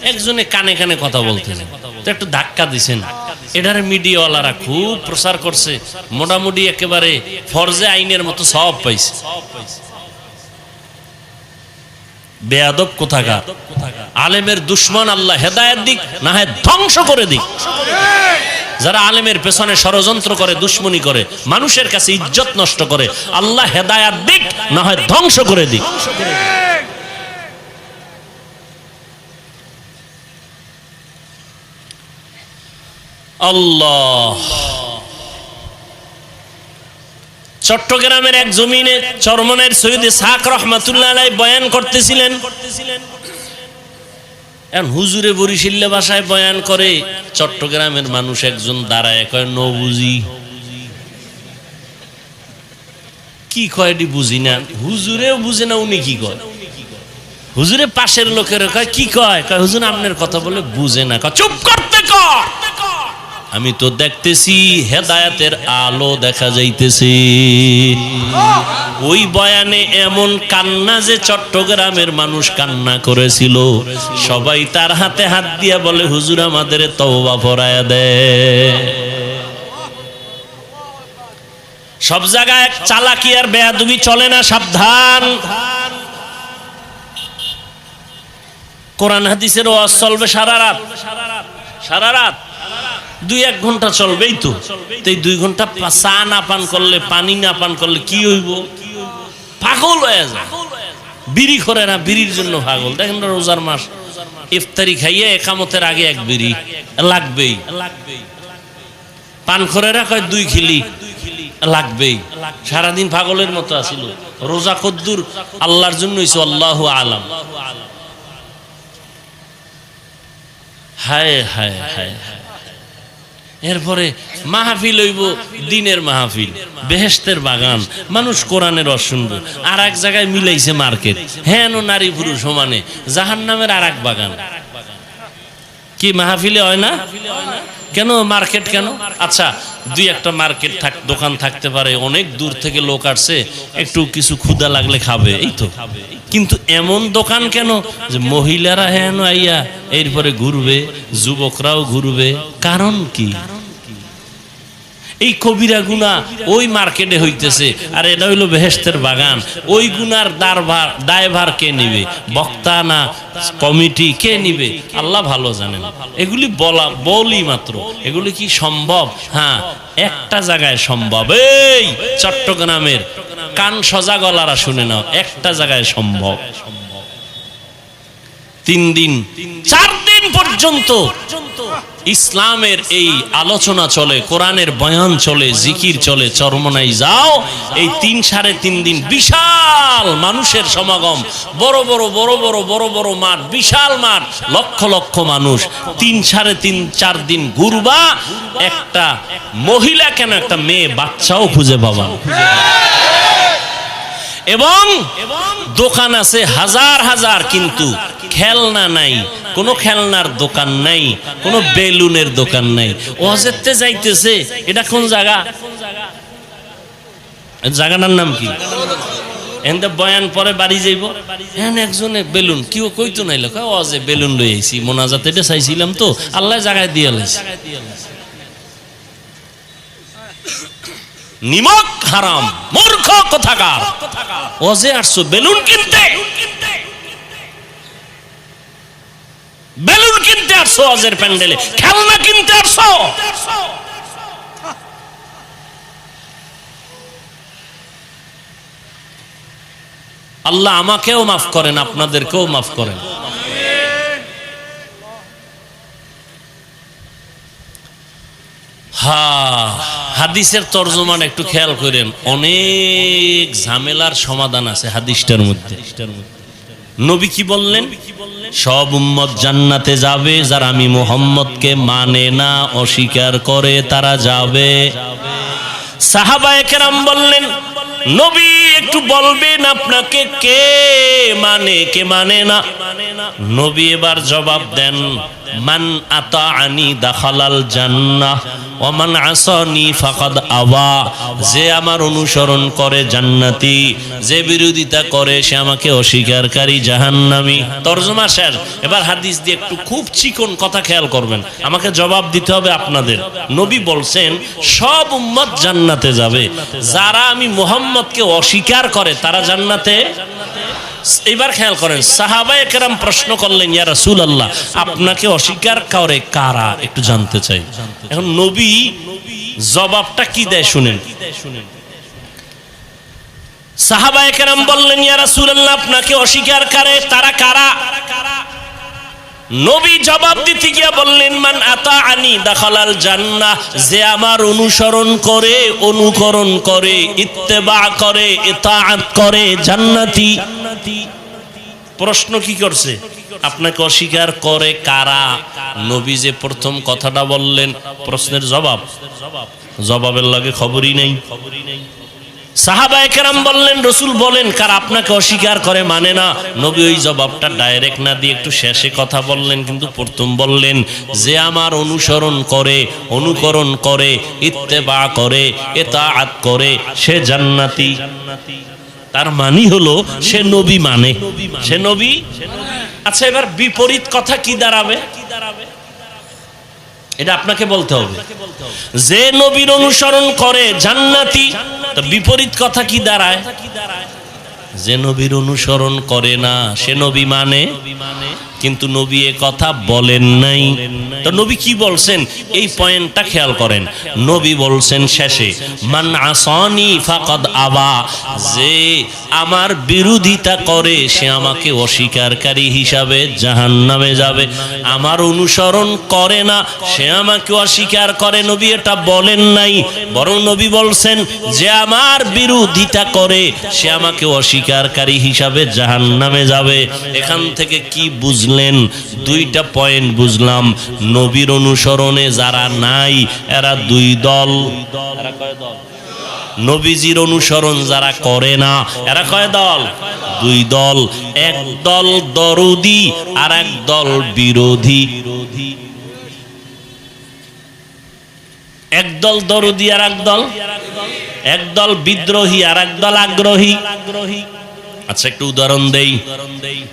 একজনে কানে কানে কথা বলতেছেন, তো একটু ধাক্কা দিছেন। এটার মিডিয়াওয়ালারা খুব প্রচার করছে, মোটামুটি একেবারে ফরজে আইনের মতো সব পাইছে। বেয়াদব কোথাকার, আলেমের দুশ্মন আল্লাহ হেদায়েত দিক না হয় ধ্বংস করে দিক। যারা আলেমের পেছনে ষড়যন্ত্র করে, দুশ্মনী করে, মানুষের কাছে ইজ্জত নষ্ট করে, আল্লাহ হেদায়েত দিক না হয় ধ্বংস করে দিক। আল্লাহ। চট্টগ্রামের এক জমিনে চরমনের সৈয়দ ইসহাক রাহমাতুল্লাহ আলাইহি বয়ান করতেছিলেন। এখন হুজুরে বরিশাল্লা ভাষায় বয়ান করে, চট্টগ্রামের মানুষ একজন দাঁড়ায় কয় ন বুঝি, কি কয় এটি বুঝি না। হুজুরেও বুঝে না উনি কি কয়। হুজুরে পাশের লোকের কয় কি কয়, কয় হুজুর আপনার কথা বলে বুঝে না। কয় চুপ করতে কয়, আমি তো দেখতেছি হেদায়েতের আলো দেখা যাইতেছে। ওই বয়ানে এমন কান্না যে চট্টগ্রামের মানুষ কান্না করেছিল, সবাই তার হাতে হাত দিয়া বলে হুজুর আমাদের তওবা পড়ায়া দে। সব জায়গায় চালাকি আর বেয়াদবি চলে না, সাবধান। কোরআন হাদিসের ওয়াজ চলবে সারা রাত, সারা রাত 2-1 ঘন্টা চলবেই তো। এই 2 ঘন্টা চা না পান করলে, পানি না পান করলে কি হইব? পাগল হয়ে যায়। বিড়ি করে না, বিড়ির জন্য পাগল। দেখেন রোজার মাস, ইফতারি খাইয়ে একামতের আগে 1 বিড়ি লাগবেই। পান করে কয় 2 খিলি লাগবেই। সারাদিন পাগলের মতো আসিল। রোজা কদ্দুর আল্লাহর জন্য হইছে, আল্লাহু আলাম। হায় হায় হায়। এরপরে মাহফিল হইব, দিনের মাহফিল, বেহেশতের বাগান, মানুষ কোরআনের রস শুনবে। আর এক জায়গায় মিলাইছে মার্কেট, হ্যাঁ নারী পুরুষ সমানে, জাহান্নামের আর এক বাগান। কি মাহফিলে হয় না কেন? মার্কেট কেন? আচ্ছা 2-1টা মার্কেট দোকান থাকতে পারে, অনেক দূর থেকে লোক আসছে, একটু কিছু ক্ষুধা লাগলে খাবে, এই তো। কিন্তু এমন দোকান কেন যে মহিলারা হেন আইয়া এরপরে ঘুরবে, যুবকরাও ঘুরবে? কারণ কি? এই কবিরা গুনাহ ওই মার্কেটে হইতেছে, আর এটা হইলো বেহেশতের বাগান। ওই গুনার দায়ভার কে নিবে? বক্তা না কমিটি? কে নিবে? আল্লাহ ভালো জানেন। এগুলি বলি মাত্র, এগুলি কি সম্ভব? হ্যাঁ, একটা জায়গায় সম্ভব। এই চট্টগ্রামের কান সজা গলারা শুনে নাও, একটা জায়গায় সম্ভব। 3 দিন 4 দিন পর্যন্ত ইসলামের এই আলোচনা চলে, কোরআনের বয়ান চলে, জিকির চলে, চরমনাই যাও। এই 3-3.5 দিন বিশাল মানুষের সমাগম, বড় বড় মাঠ, বিশাল মাঠ, লক্ষ লক্ষ মানুষ। 3-3.5-4 দিন ঘুরবা, একটা মহিলা কেন, একটা মেয়ে বাচ্চাও খুঁজে পাবা। এবং দোকান আছে হাজার হাজার, কিন্তু খেলনা নাই, কোনো খেলনার দোকান নাই, কোনো বেলুনের দোকান নাই। ওয়াজেতে যাইতেছে, এটা কোন জায়গা? জায়গাটার নাম কি? এনতে বয়ান পরে বাড়ি যাইব, হ্যাঁ একজনে বেলুন কেউ কইতো নাই, লোক ওয়াজে বেলুন লই আইছি, মোনাজাত এটা চাইছিলাম তো, আল্লাহ জায়গায় দিয়ে লাইছে। নিমক হারাম, মূর্খ কোথাকার। ওয়াজে আসছো বেলুন কিনতে, বেলুন কিনতে আসছো ওয়াজের প্যান্ডেলে, খেলনা কিনতে আসছো। আল্লাহ আমাকেও মাফ করেন, আপনাদেরকেও মাফ করেন। হাদিসের তরজমান একটু খেয়াল করেন, অনেক ঝামেলার সমাধান আছে হাদিসটার মধ্যে। নবী কি বললেন? সব উম্মত জান্নাতে যাবে, যারা আমি মুহাম্মদকে মানে না, অস্বীকার করে তারা যাবে। সাহাবায়ে কেরাম বললেন, নবী একটু বলবেন আপনাকে কে মানে কে মানে না? নবী এবার জবাব দেন, মান আতাআনি দাখালাল জান্নাহ ওয়া মান আসানি ফাকাদ আবা। যে আমার অনুসরণ করে জান্নাতি, যে বিরোধিতা করে সে আমাকে অস্বীকারকারী জাহান্নামী। তরজমা শেষ। এবার হাদিস দিয়ে একটু খুব চিকন কথা খেয়াল করবেন, আমাকে জবাব দিতে হবে আপনাদের। নবী বলছেন সব উম্মত জান্নাতে যাবে, যারা আমি মুহাম্মদকে অস্বীকার করে তারা জান্নাতে। এবার খেয়াল করেন, সাহাবায়ে কেরাম প্রশ্ন করলেন, ইয়া রাসূলুল্লাহ আপনাকে অস্বীকার করে কারা, একটু জানতে চাই। এখন নবী জবাবটা কি দেয় শুনেন। সাহাবায়ে কেরাম বললেন, ইয়া রাসূলুল্লাহ আপনাকে অস্বীকার করে তারা কারা? নবী জবাব দিতে গিয়ে বললেন, মান আতাআনি দাখালাল জান্নাহ। যে আমার অনুসরণ করে, অনুকরণ করে, ইত্তেবা করে, ইতাআত করে, জান্নাতি। প্রশ্ন কি করছে? আপনাকে অস্বীকার করে কারা? নবী যে প্রথম কথাটা বললেন, প্রশ্নের জবাব, জবাবের লাগে খবরই নেই। সাহাবায়ে কেরাম বললেন, রাসূল বলেন কারা আপনাকে অস্বীকার করে, মানে না। নবী ওই জবাবটা ডাইরেক্ট না দিয়ে একটু শেষে কথা বললেন, কিন্তু প্রথম বললেন যে আমার অনুসরণ করে, অনুকরণ করে, ইত্তেবা করে, ইতাআত করে সে জান্নাতি। তার মানে হলো সে নবী মানে, সে নবী। আচ্ছা এবার বিপরীত কথা কি দাঁড়াবে? এটা আপনাকে বলতে হবে। যে নবীর অনুসরণ করে জান্নাতি, তো বিপরীত কথা কি দাঁড়ায়? যে নবীর অনুসরণ করে না সে নবী মানে, কিন্তু নবী এ কথা বলেন নাই। তো নবী কি বলছেন এই পয়েন্টটা খেয়াল করেন। নবী বলছেন শেষে, মান আসানি ফাকাদ আবা। যে আমার বিরোধিতা করে সে আমাকে অস্বীকারকারী হিসাবে জাহান্নামে যাবে। আমার অনুসরণ করে না সে আমাকে অস্বীকার করে, নবী এটা বলেন নাই। বরং নবী বলছেন যে আমার বিরোধিতা করে সে আমাকে অস্বীকারকারী হিসাবে জাহান্নামে যাবে। এখান থেকে কি বুঝলেন? দুইটা পয়েন্ট বুঝলাম। নবীর অনুসরণে যারা নাই এরা দুই দল। এরা কয় দল? নবীজির অনুসরণ যারা করে না এরা কয় দল? দুই দল। এক দল দরদি আর এক দল বিরোধী। এক দল দরদি আর এক দল বিদ্রোহী আর এক দল আগ্রহী। আচ্ছা একটু উদাহরণ দেই।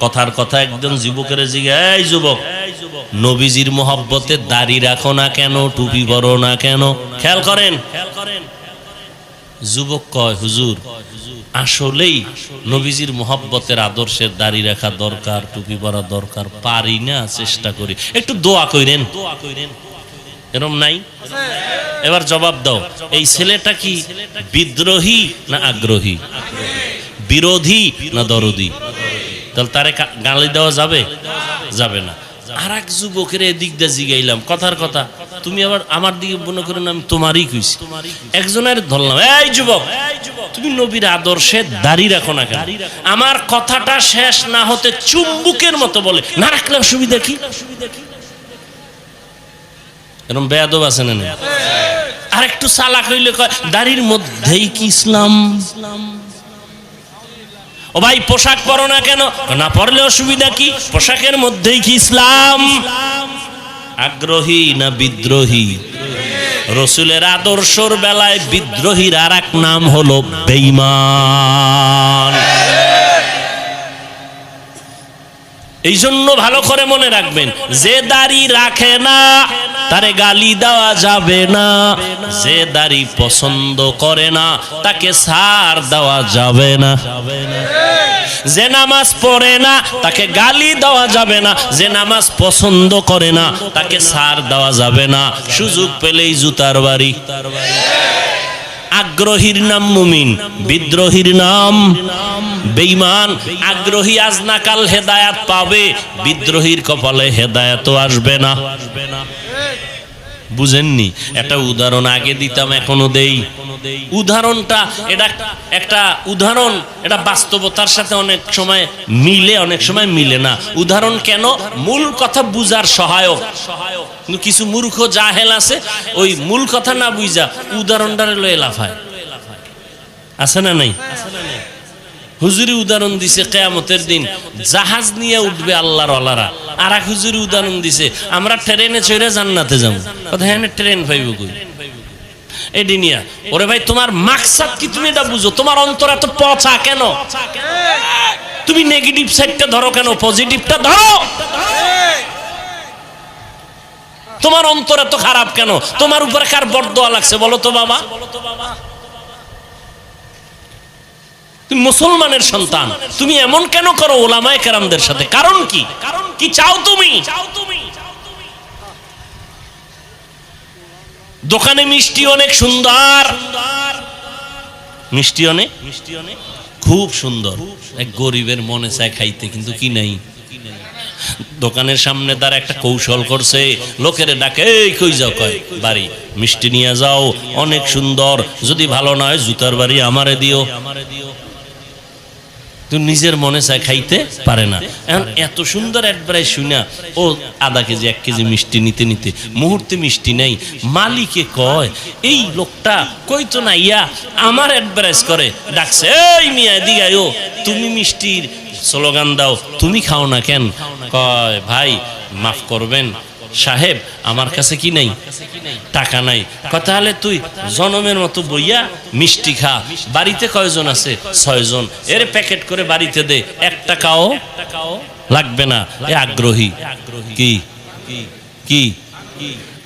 কথার কথা একজন যুবকের জিজ্ঞাসা, এই যুবক নবীজির মোহাব্বতে দাড়ি রাখো না কেন, টুপি পরো না কেন? খেয়াল করেন, যুবক কয় হুজুর আসলেই নবীজির মোহাব্বতের আদর্শের দাড়ি রাখা দরকার, টুপি পরা দরকার, পারি না, চেষ্টা করি, একটু দোয়া কইরেন। এরকম নাই? এবার জবাব দাও, এই ছেলেটা কি বিদ্রোহী না আগ্রহী, বিরোধী না দরদি? তাহলে তারে গালি দেওয়া যাবে? যাবে না। আর এক যুবকের এদিক দিয়ে জিগাইলাম, কথার কথা তুমি আবার আমার দিকে মনে করেন আমি তোমারই কইছি। একজনের ধরলাম, এই যুবক তুমি নবীর আদর্শে দাড়ি রাখো না কেন? আমার কথাটা শেষ না হতে চুম্বুকের মতো বলে, না রাখলে অসুবিধা কি? এরকম বেয়াদব আছে না? আর একটু চালাক হইলে কয় দাড়ির মধ্যেই কি ইসলাম? ও ভাই পোশাক পরো না কেন? না পরলে অসুবিধা কি? পোশাকের মধ্যেই কি ইসলাম? আগ্রহী না বিদ্রোহী? রসুলের আদর্শর বেলায় বিদ্রোহীর আর এক নাম হলো বেঈমান। এই জন্য ভালো করে মনে রাখবেন, যে দাড়ি রাখে না তারে গালি দেওয়া যাবে না, যে দাড়ি পছন্দ করে না তাকে ছাড় দেওয়া যাবে না, যে নামাজ পড়ে না তাকে গালি দেওয়া যাবে না, যে নামাজ পছন্দ করে না তাকে ছাড় দেওয়া যাবে না। সুযোগ পেলেই জুতার বাড়ি। আগ্রহীর নাম মুমিন, বিদ্রোহীর নাম বেঈমান। আগ্রহী আজ না কাল হেদায়াত পাবে, বিদ্রোহীর কপালে হেদায়াতও আসবে না। বুঝেননি? একটা উদাহরণ আগে দিতাম, এখনো দেই। উদাহরণটা এটা একটা উদাহরণ, এটা বাস্তবতার সাথে অনেক সময় মিলে, অনেক সময় মিলে না। উদাহরণ কেন? মূল কথা বুঝার সহায়ক। কিন্তু কিছু মূর্খ জাহেল আছে, ওই মূল কথা না বুঝা উদাহরণটারে লয়ে লাফায়। আছে না নাই? হুজুরি উদাহরণ দিছে কিয়ামতের দিন জাহাজ নিয়ে উঠবে আল্লাহর ওয়ালারা। আর এক হুজুরি উদাহরণ দিছে আমরা ট্রেনে চড়ে জান্নাতে যাব। কথা হ্যাঁ, ট্রেন পাইব কই? এডি নিয়া ওরে ভাই, তোমার মাকসাদ কি তুমি এটা বুঝো? তোমার অন্তর এত পচা কেন? তুমি নেগেটিভ সাইডটা ধরো কেন? পজিটিভটা ধরো। তোমার অন্তর এত খারাপ কেন? তোমার উপরে কার বরদোয়া লাগছে বলো তো বাবা? তুমি মুসলমানের সন্তান, তুমি এমন কেন করো ওলামায়ে কেরামদের সাথে? কারণ কি? কি চাও তুমি? দোকানে মিষ্টি অনেক সুন্দর, মিষ্টি অনেক খুব সুন্দর, এক গরিবের মনে চায় খাইতে, কিন্তু কি নাই। দোকানের সামনে তার একটা কৌশল করছে, লোকের ডাকে, এই কই যাও? কয় বাড়ি, মিষ্টি নিয়ে যাও, অনেক সুন্দর, যদি ভালো নয় জুতার বাড়ি আমারে দিও। নিজের মনে চায়, খাইতে পারে না। এখন এত সুন্দর অ্যাডভাইস শুনা ও আধা কেজি 1 কেজি মিষ্টি নিতে নিতে মুহূর্তে মিষ্টি নাই। মালিকে কয়, এই লোকটা কইতো না ইয়া আমার অ্যাডভাইস করে, ডাকছে, এই মিয়া এদিকে আয়ো, তুমি মিষ্টির স্লোগান দাও, তুমি খাও না কেন? কয় ভাই মাফ করবেন সাহেব, আমার কাছে কি নাই, টাকা নাই। তাহলে তুই জনমের মতো বইয়া মিষ্টি খা। বাড়িতে কয়জন আছে? 6 জন। এর প্যাকেট করে বাড়িতে দে, 1 টাকাও লাগবে না। এ আগ্রহী। কি কি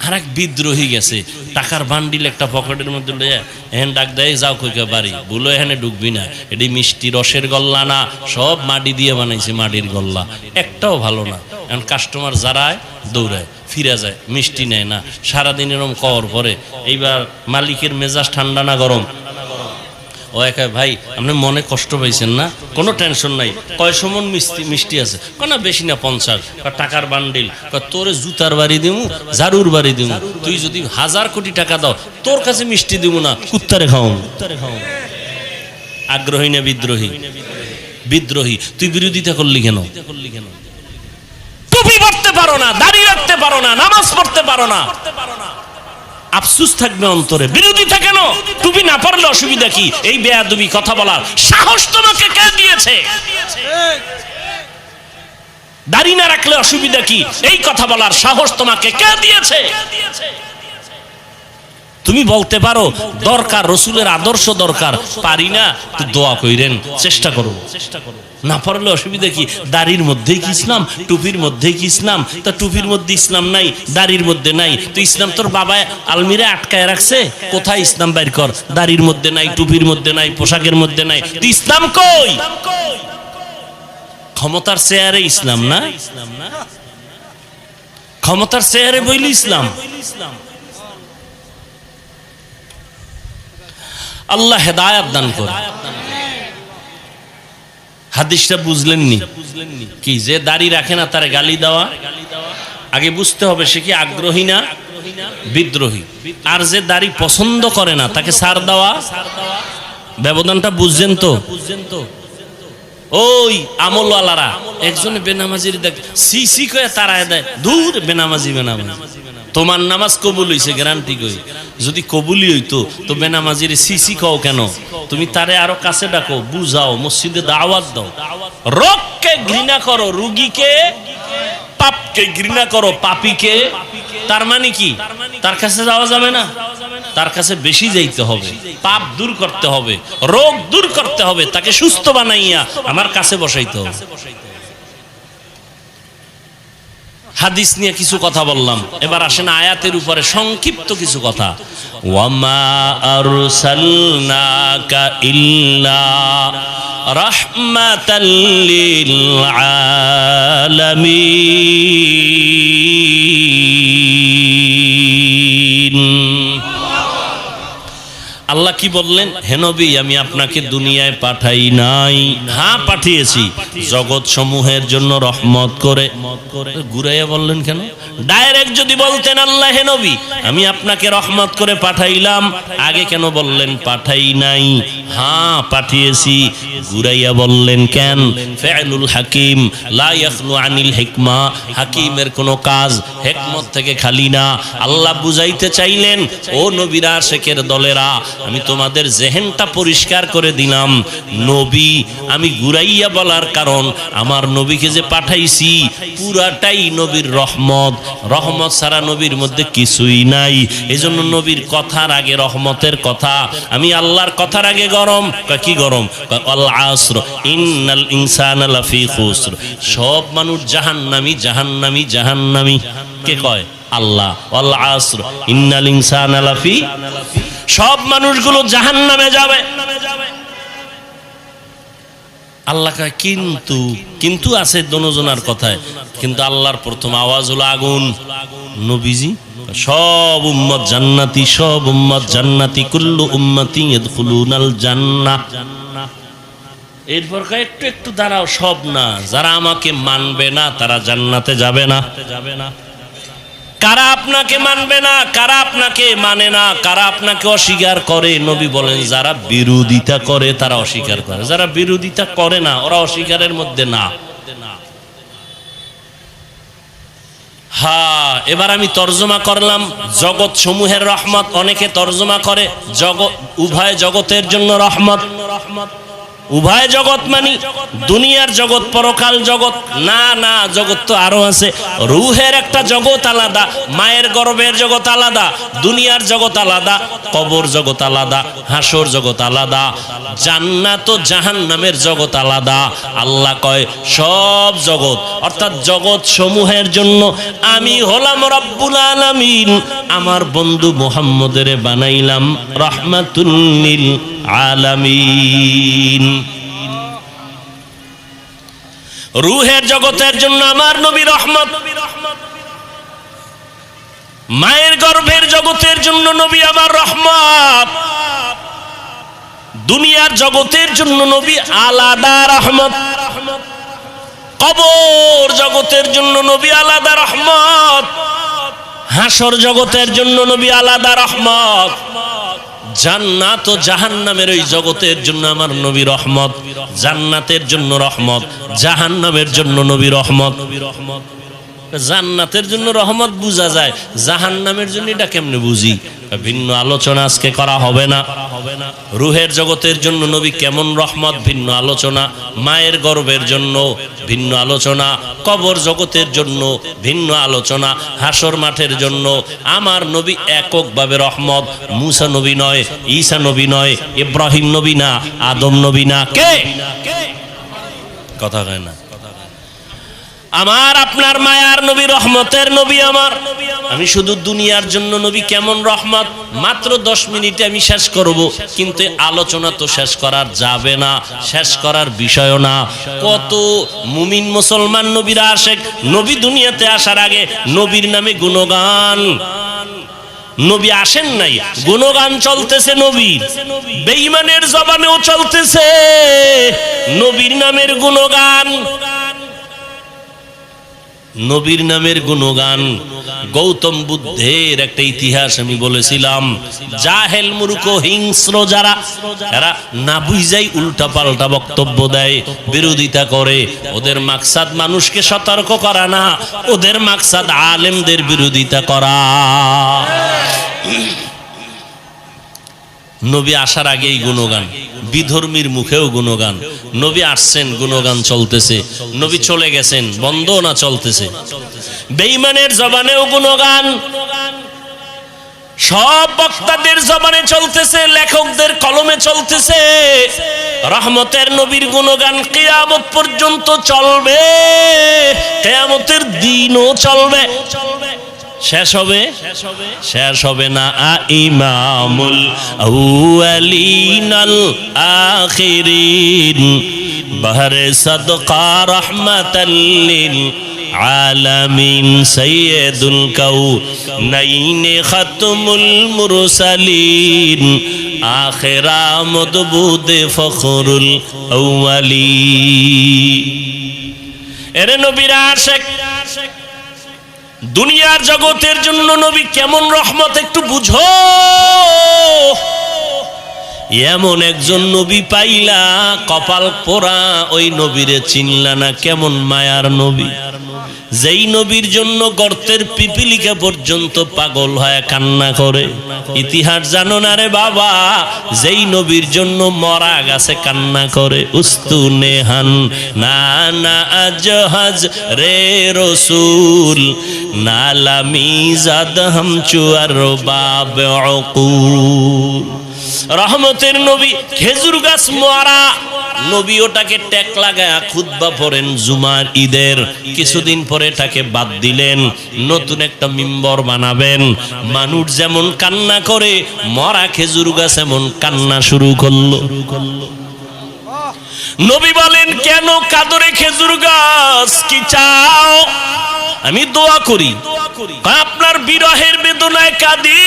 আর এক বিদ্রোহী গেছে, টাকার বান্ডিল একটা পকেটের মধ্যে লইয়া এখানে ডাক দেয়, যাও কই বাড়ি, বলো এখানে ঢুকবি না, এটি মিষ্টি রসের গল্লা না, সব মাটি দিয়ে বানাইছে, মাটির গল্লা, একটাও ভালো না। এখন কাস্টমার যারায় দৌড়ায়, ফিরে যায়, মিষ্টি নেয় না। সারাদিন এরকম কর পরে। এইবার মালিকের মেজাজ ঠান্ডা না গরম? ও একা, ভাই আপনি মনে কষ্ট পাইছেন না? কোনো টেনশন নাই। কয়শো মন মিষ্টি আছে? না বেশি না, 50। টাকার বান্ডিল। তোরে জুতার বাড়ি দিমু, ঝাড়ুর বাড়ি দিমু, তুই যদি 1000 কোটি টাকা দাও তোর কাছে মিষ্টি দিব না, কুত্তারে খাও। আগ্রহী না বিদ্রোহী? বিদ্রোহী। তুই বিরোধিতা করলি কেন? টুপি পড়তে পারো না, দাড়ি রাখতে পারো না, নামাজ পড়তে পারো না, আফসোস থাকবে অন্তরে। বিরোধিতা কেন? টুপি না পড়লে অসুবিধা কি? এই বেয়াদবি কথা বলার সাহস তোমাকে কে দিয়েছে? দাড়ি না রাখলে অসুবিধা কি? এই কথা বলার সাহস তোমাকে কে দিয়েছে? তুমি বলতে পারো দরকার, রসুলের আদর্শ দরকার, পারি না, তো দোয়া কইরেন, চেষ্টা করো। না পারলে অসুবিধা কি? দাড়ির মধ্যেই কি ইসলাম? টুপির মধ্যেই কি ইসলাম? তা টুপির মধ্যে ইসলাম নাই, দাড়ির মধ্যে নাই, তো ইসলাম তোর বাবা আলমিরা আটকায় রাখছে, কোথায় ইসলাম বাইর কর? দাড়ির মধ্যে নাই, টুপির মধ্যে নাই, পোশাকের মধ্যে নাই, তো ইসলাম কই? ক্ষমতার চেয়ারে ইসলাম না, ক্ষমতার চেয়ারে বইলি ইসলাম। আল্লাহ হেদায়াত দান করে। হাদিসটা বুঝলেননি কি? যে দাড়ি রাখে না তারে গালি দেওয়া। আগে বুঝতে হবে সে কি আগ্রহী না বিদ্রোহী। আর যে দাড়ি পছন্দ করে না তাকে ছাড় দেওয়া। ব্যবধানটা বুঝছেন তো? ওই আমলওয়ালারা একজনে বেনামাজির দেখ সি কয়ে তারায় দেয়, দূর বেনামাজি বেনামাজি। তোমার নামাজ কবুল হইছে গ্যারান্টি কই? যদি কবুলই হইতো তো বেনামাজির সিসি কও কেন? তুমি তারে আরো কাছে ডাকো, বুঝাও, মসজিদে দাওয়াত দাও। রোগকে ঘৃণা করো, রুগীকে, পাপকে ঘৃণা করো, পাপীকে। তার মানে কি? তার কাছে যাওয়া যাবে না, তার কাছে বেশি যাইতে হবে, পাপ দূর করতে হবে, রোগ দূর করতে হবে, তাকে সুস্থ বানাইয়া আমার কাছে বসাইতে হবে। হাদিস নিয়ে কিছু কথা বললাম, এবার আসেন আয়াতের উপরে সংক্ষিপ্ত কিছু কথা। ওয়ামা আরসালনাকা ইল্লা রাহমাতাল লিল আলামিন। আল্লাহ কি বললেন, হে নবী আমি আপনাকে দুনিয়ায় পাঠাই নাই, হ্যাঁ পাঠিয়েছি জগৎ সমূহের জন্য রহমত করে। ঘুরাইয়া বললেন কেন? ডাইরেক্ট যদি বলতেন আল্লাহ হে নবী আমি আপনাকে রহমত করে পাঠাইলাম, আগে কেন বললেন পাঠাই নাই? হ্যাঁ পাঠিয়েছি। ঘুরাইয়া বললেন কেন? ফিআলুল হাকিম লা ইয়াখলু আনিল হিকমা, হাকিমের কোনো কাজ হিকমত থেকে খালি না। আল্লাহ বুঝাইতে চাইলেন, ও নবীরা আশিকের দলেরা, আমি তোমাদের জেহেনটা পরিষ্কার করে দিলাম। নবী আমি ঘুরাইয়া বলার কারণ, আমার নবীকে যে পাঠাইছি পুরাটাই নবীর রহমত, রহমত ছাড়া নবীর মধ্যে কিছুই নাই। এজন্য নবীর কথার আগে রহমতের কথা, আমি আল্লাহর কথার আগে গরম। কি গরম? আল আসর ইন্নাল ইনসানা লাফি খুসর, সব মানুষ জাহান্নামী জাহান্নামী জাহান্নামী। কে কয়? আল্লাহ। আল আসর ইন্নাল ইনসানা লাফি, সব মানুষগুলো জাহান্নামে যাবে। আল্লাহ কয় কিন্তু, কিন্তু আছে দোনোজনার কথায়, কিন্তু আল্লাহর প্রথম আওয়াজ হলো আগুন। নবীজি সব উম্মত জান্নাতি, সব উম্মত জান্নাতি, কুল্লু উম্মতি ইয়াদখুলুনাল জান্নাহ। এরপর একটু একটু দাঁড়াও, সব না, যারা আমাকে মানবে না তারা জান্নাতে যাবে না। কারা আপনাকে মানবে না, কারা আপনাকে মানে না, কারা আপনাকে অস্বীকার করে? নবী বলেন যারা বিরোধিতা করে তারা অস্বীকার করে, যারা বিরোধিতা করে না ওরা অস্বীকারের মধ্যে না। হ্যাঁ, এবার আমি তর্জমা করলাম জগৎ সমূহের রহমত। অনেকে তর্জমা করে জগৎ, উভয় জগতের জন্য রহমত। উভয় জগৎ মানি দুনিয়ার জগৎ, পরকাল জগৎ না। না, জগৎ তো আরো আছে। রুহের একটা জগৎ আলাদা, মায়ের গর্ভের জগৎ আলাদা, দুনিয়ার জগৎ আলাদা, কবর জগৎ আলাদা, হাসর জগৎ আলাদা, জান্নাত ও জাহান্নামের জগৎ আলাদা। আল্লাহ কয় সব জগৎ অর্থাৎ জগৎ সমূহের জন্য আমি হলাম রব্বুল আলামিন, আমার বন্ধু মুহাম্মদের বানাইলাম রাহমাতুল লিল আলামিন। রুহের জগতের জন্য আমার নবী রহমত, মায়ের গর্ভের জগতের জন্য নবী আমার রহমত, দুনিয়ার জগতের জন্য নবী আলাদা রহমত, কবর জগতের জন্য নবী আলাদা রহমত, হাসর জগতের জন্য নবী আলাদা রহমত, জান্নাত ও জাহান্নামের ওই জগতের জন্য আমার নবী রহমত। জান্নাতের জন্য রহমত, জাহান্নামের জন্য নবী রহমত। জান্নাতের জন্য রহমত বুঝা যায়, জাহান্নামের জন্য এটা কেমনে বুঝি? ভিন্ন আলোচনা আজকে করা হবে না। রুহের জগতের জন্য নবী কেমন রহমত ভিন্ন আলোচনা, মায়ের গর্ভের জন্য ভিন্ন আলোচনা, কবর জগতের জন্য ভিন্ন আলোচনা, হাসর মাঠের জন্য আমার নবী এককভাবে রহমত। মুসা নবী নয়, ঈসা নবী নয়, ইব্রাহিম নবী না, আদম নবী না, কে? কথা কয় না। আমার আপনার মায়ার নবী, রহমতের নবী আমার। আমি শুধু দুনিয়ার জন্য নবী কেমন রহমত মাত্র 10 মিনিটে আমি শেষ করব, কিন্তু আলোচনা তো শেষ করার যাবে না, শেষ করার বিষয় না। কত মুমিন মুসলমান নবীরা আশেক, নবী দুনিয়াতে আসার আগে নবীর নামে গুণগান। নবী আসেন নাই, গুণগান চলতেছে নবীর, বেঈমানের জবানেও চলতেছে নবীর নামের গুণগান, নবীর নামের গুণগান। গৌতম বুদ্ধের একটা ইতিহাস আমি বলেছিলাম, জাহেল মূর্খ হিংস্র যারা, এরা না বুঝাই উল্টা পাল্টা বক্তব্য দেয়, বিরোধিতা করে। ওদের মাকসাদ মানুষকে সতর্ক করা না, ওদের মাকসাদ আলেমদের বিরোধিতা করা। নবী আসার আগেই গুণগান, বিধর্মীর মুখেও গুণগান। নবী আসছেন, গুণগান চলতেছে। নবী চলে গেছেন, বন্ধ না চলতেছে। বেঈমানের জবানেও গুণগান, সব বক্তাদের জবানে চলতেছে, লেখকদের কলমে চলতেছে। রহমতের নবীর গুণগান কিয়ামত পর্যন্ত চলবে, কিয়ামতের দিনও চলবে। শেষ হবে? শেষ হবে না। ইমামুল আউয়ালিন আল আখিরিন বাহরে সাদকা রাহমাতাল লিল আলামিন সাইয়্যিদুল কাউনাইন খাতমুল মুরসালিন আখেরা মদবুদে ফখরুল আউয়ালি। এরে নবীর আশিক, দুনিয়ার জগতের জন্য নবী কেমন রহমত একটু বুঝো। এমন একজন নবী পাইলা, কপাল পোড়া, ওই নবীরে চিনলা না। কেমন মায়ার নবী, যেই নবীর জন্য গর্তের পিপিলিকা পর্যন্ত পাগল হয় কান্না করে। ইতিহাস জানো না রে বাবা, যেই নবীর জন্য মরা গাছে কান্না করে। উস্তুনে হান না না আজহাজ রে রসুল, নালামি জাদ হাম চুয়ার বাব অকুল। রহমতের নবী, খেজুর গাছ মরা নবী, ওটাকে টেক লাগায় খুতবা পড়েন জুমার ঈদের। কিছুদিন পরে এটাকে বাদ দিলেন, নতুন একটা মিম্বর বানাবেন। মানুষ যেমন কান্না করে, মরা খেজুর গাছ এমন কান্না শুরু করলো। নবী বলেন, কেন কাদরে খেজুর গাছ, কি চাও? আমি দোয়া করি। আপনার বিরহের বেদনায় কাঁদি,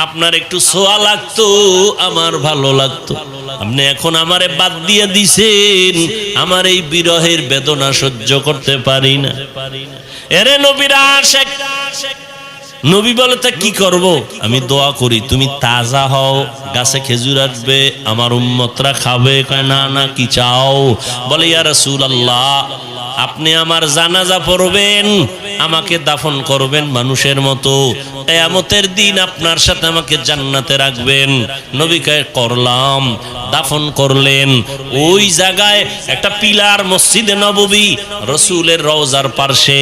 আপনার একটু সোয়া লাগতো, আমার ভালো লাগতো। আপনি এখন আমারে বাদ দিয়ে দিছেন, আমার এই বিরহের বেদনা সহ্য করতে পারি না। এরে নবীর আশিক, নবী বলে, তা কি করব? আমি দোয়া করি তুমি তাজা হও, গাছে খেজুর আসবে, আমার উম্মতরা খাবে। কয় না না, কি চাও? বলে, ইয়া রাসূলুল্লাহ, আপনি আমার জানাজা পড়বেন, আমাকে দাফন করবেন মানুষের মতো, কিয়ামতের দিন আপনার সাথে আমাকে জান্নাতে রাখবেন। নবী কয়, করলাম। দাফন করলেন। ওই জায়গায় একটা পিলার, মসজিদে নববী, রাসূলের রওজার পাশে,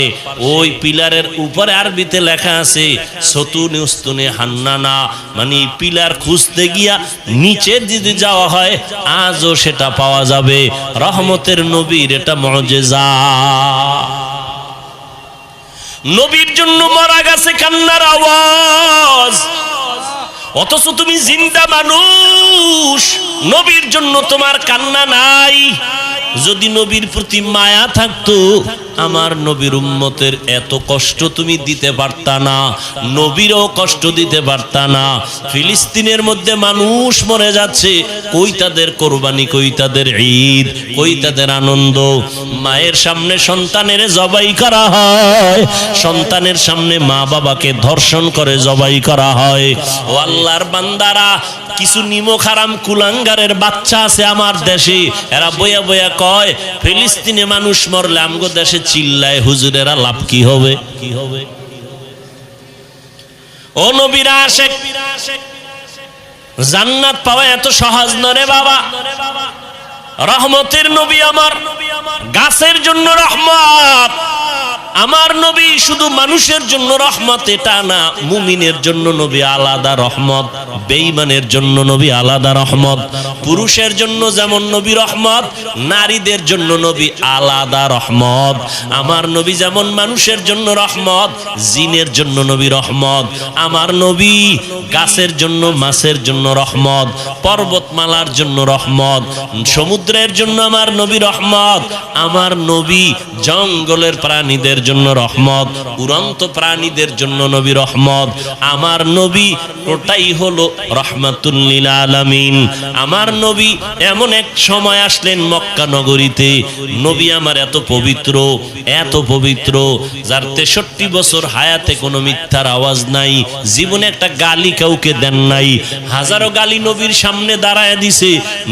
ওই পিলারের উপরে আরবিতে লেখা আছে সতুনে উস্তুনে হান্নানা, মানে পিলার খুঁজতে গিয়া নিচে যদি যাওয়া হয় আজও সেটা পাওয়া যাবে। রহমতের নবীর এটা মুজিজা। নবীর জন্য মারা গেছে কান্নার আওয়াজ, অথচ তুমি জিন্দা মানুষ, নবীর জন্য তোমার কান্না নাই। যদি নবীর প্রতি মায়া থাকতো, আমার নবীর উম্মতের এত কষ্ট তুমি দিতে পারতা না, নবীরও কষ্ট দিতে পারতা না। ফিলিস্তিনের মধ্যে মানুষ মরে যাচ্ছে, কই তাদের কোরবানি, কই তাদের ঈদ, কই তাদের আনন্দ? মায়ের সামনে সন্তানের জবাই করা হয়, সন্তানের সামনে মা বাবাকে ধর্ষণ করে জবাই করা হয়। ও আল্লাহর বান্দারা, কিছু নিমক হারাম কুলাঙ্গারের বাচ্চা আছে আমার দেশে, এরা বইয়া বইয়া কয়, ফিলিস্তিনে মানুষ মরলে আমগো দেশে চিল্লায়, হুজুরেরা লাভ কি হবে? কি হবে? ও নবীর আশিক, জান্নাত পাওয়া এত সহজ নয় রে বাবা। রহমতের নবী আমার, গাছের জন্য রহমত। আমার নবী শুধু মানুষের জন্য রহমত এটা না, মুমিনের জন্য নবী আলাদা রহমত, বেঈমানের জন্য নবী আলাদা রহমত। পুরুষের জন্য যেমন নবী রহমত, নারীদের জন্য নবী আলাদা রহমত। আমার নবী যেমন মানুষের জন্য রহমত, জিনের জন্য নবী রহমত। আমার নবী গাছের জন্য, মাছের জন্য রহমত, পর্বতমালার জন্য রহমত, সমুদ্রের জন্য আমার নবী রহমত। আমার নবী জঙ্গলের প্রাণীদের জন্য রহমত, উড়ন্ত প্রাণীদের জন্য নবী রহমত। আমার নবী ওটাই হলো রহমাতুল লিল আলামিন। আমার নবী এমন এক সময় আসলেন মক্কা নগরীতে, নবী আমার এত পবিত্র, এত পবিত্র, যার 63 বছর হায়াতে কোনো মিথ্যার আওয়াজ নাই, জীবনে একটা গালি কাউকে দেন নাই। হাজারো গালি নবীর সামনে দাঁড়ায় দিছে,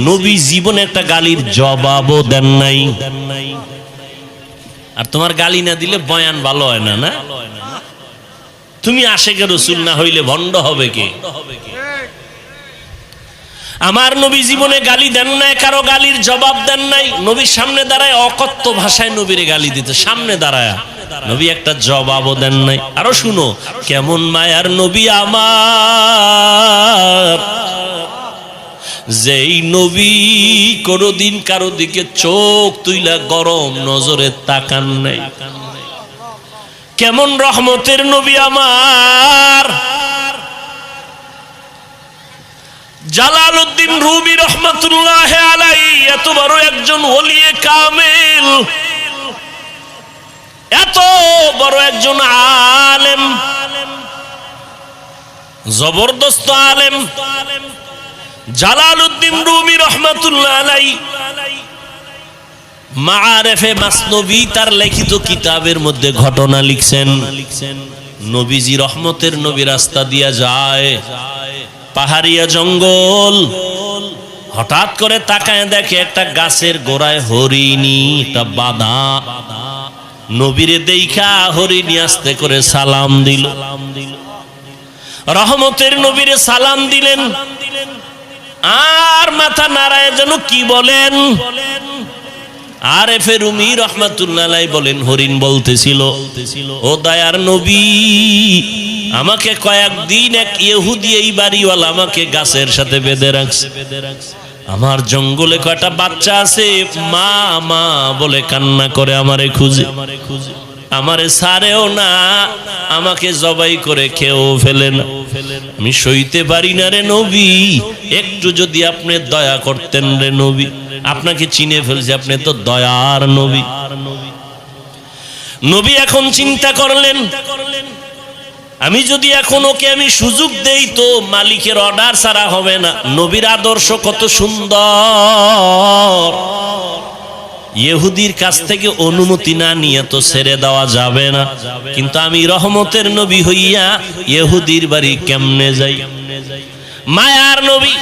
নবী জীবনে একটা গালির জবাবও দেন নাই। আর তোমার গালি না দিলে বয়ান ভালো হয় না, না? তুমি আশেকে রাসূল না হইলে ভণ্ড হবে কে? আমার নবী জীবনে গালি দেন নাই, কারো গালির জবাব দেন নাই। নবীর সামনে দাঁড়ায় অকথ্য ভাষায় নবীরে গালি দিতে, সামনে দাঁড়ায় নবী একটা জবাবও দেন নাই। আরো শুনো, কেমন মায়ার নবী আমার, যেই নবী কোনদিন কারো দিকে চোখ তুইলা গরম নজরে তাকান নাই। কেমন রহমতের নবী আমার। জালালউদ্দিন রুমি রহমাতুল্লাহ আলাইহি এত বড় একজন ওলিয়ে কামেল, এত বড় একজন আলেম, জবরদস্ত আলেম জালালউদ্দিন রুমি রহমাতুল্লাহ আলাইহি মাআরিফে মাসনবী তার লিখিত কিতাবের মধ্যে ঘটনা লিখছেন। নবীজি রহমতের নবী রাস্তা দিয়া যায়, পাহাড়িয়া জঙ্গল, হঠাৎ করে তাকায় দেখে একটা গাছের গোড়ায় হরিণী একটা বাঁধা। নবীরে দেইখা হরিণী আস্তে করে সালাম দিল। রহমতের নবীরে সালাম দিলেন আর মাথা নাড়ায় যেন কি বলেন। আরেফে রুমি রহমাতুল্লাহ আলাইহি বলেন, হরিণ বলতেছিল, ও দয়ার নবী, আমাকে কয়েকদিন এক ইহুদি এই বাড়িওয়ালা আমাকে গাছের সাথে বেঁধে রাখছে। আমার জঙ্গলে কয়টা বাচ্চা আছে, মা মা বলে কান্না করে আমারে খুঁজে, আমারে ছাড়েও না, আমাকে জবাই করে খেয়েও ফেলে না। আমি সইতে পারি না রে নবী, একটু যদি আপনি দয়া করতেন রে নবী। আপনাকে চিনে ফেলছে, আপনি তো দয়ার নবী। নবী এখন চিন্তা করলেন, আমি যদি এখন ওকে আমি সুযোগ দেই তো মালিকের অর্ডার ছাড়া হবে না। নবীর আদর্শ কত সুন্দর, ইহুদির কাছ থেকে অনুমতি না নিয়ে তো ছেড়ে দেওয়া যাবে না। কিন্তু আমি রহমতের নবী হইয়া ইহুদির বাড়ি কেমনে যাই? মায়ার নবী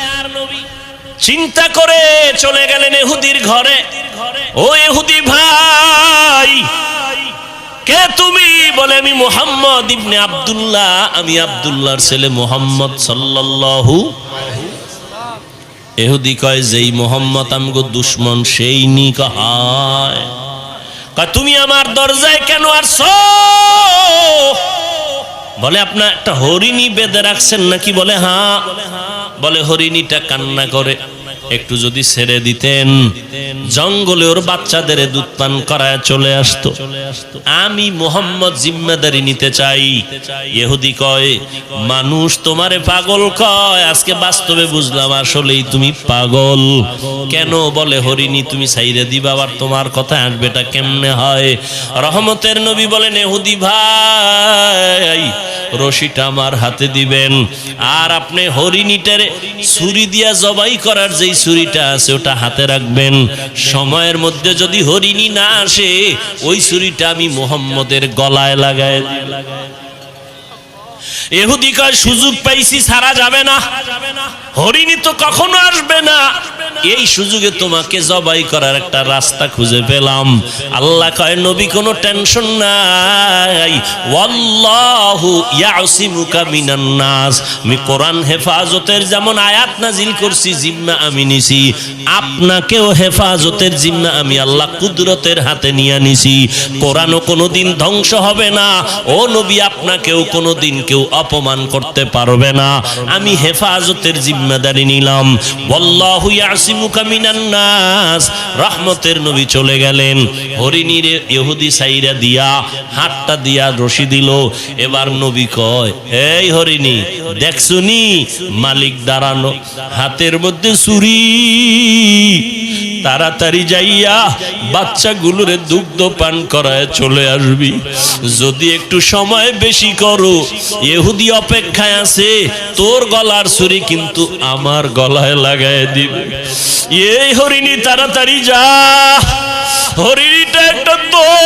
চিন্তা করে চলে গেলেন ইহুদির ঘরে। ও ইহুদি ভাই, কে তুমি? বলে, আমি মুহাম্মদ ইবনে আব্দুল্লাহ, আমি আব্দুল্লাহর ছেলে মুহাম্মদ সাল্লাল্লাহু। ইহুদি কয়, যেই মুহাম্মদ আমগো দুশমন সেই নি কয়, তুমি আমার দরজায় কেন আসছো? বলে, আপনার একটা হরিণী বেঁধে রাখছেন নাকি? বলে, হ্যাঁ। বলে, হরিণীটা কান্না করে, একটু যদি ছেড়ে দিতেন জঙ্গলে ওর বাচ্চাদের দুধ পান করায় চলে আসতো। আমি মুহাম্মদ জিম্মেদারি নিতে চাই। ইহুদি কয়, মানুষ তোমারে পাগল কয়, আজকে বাস্তবে বুঝলাম আসলেই তুমি পাগল। কেন? বলে, হরিণী তুমি ছাইরে দিবা, আবার তোমার কথা আসবেটা কেমনে হয়? রহমতের নবী বলেন, ইহুদি ভাই, রশিটা আমার হাতে দিবেন, আর আপনি হরিণীটারে ছুরি দিয়া জবাই করার যেই ছুরিটা আছে ওটা হাতে রাখবেন। সময়ের মধ্যে যদি হরিণী না আসে, ওই ছুরিটা আমি মুহাম্মদের গলায় লাগায় দিব। ইহুদি কয়, সুযোগ পাইছি, ছাড়া যাবে না, হরিণী তো কখনো আসবে না, এই সুযোগে তোমাকে জবাই করার একটা রাস্তা খুঁজে পেলাম। আল্লাহ কয়, নবী কোনো টেনশন নাই, ওয়াল্লাহু ইয়াসিমুকা মিনান নাস। আমি কোরআন হেফাজতের যেমন আয়াত নাজিল করছি, জিম্মা আমি নিছি, আপনাকেও হেফাজতের জিম্মা আমি আল্লাহ কুদরতের হাতে নিয়ে নিছি। কোরআনও কোনোদিন ধ্বংস হবে না, ও নবী আপনাকেও কোনোদিন কেউ অপমান করতে পারবে না। আমি হেফাজতের জিম্মাদারি নিলাম। ওয়াল্লাহু ইয়াসিমুকা মিনান নাস। রহমতের নবী চলে গেলেন। হরিণীর ইহুদি সাইরা দিয়া হাতটা দিয়া রশি দিল। এবার নবী কয়, এই হরিণী দেখছুনি মালিক দাঁড়ানো, হাতের মধ্যে ছুরি, তাড়াতাড়ি যাইয়া বাচ্চাগুলোরে দুগ্ধ পান করায় চলে আসবি। যদি একটু সময় বেশি করো, ইহুদি অপেক্ষায় আছে, তোর গলার ছুরি কিন্তু আমার গলায় লাগায় দিবে। এই হরিণী তাড়াতাড়ি যা। হরিণীটা একটা দৌড়,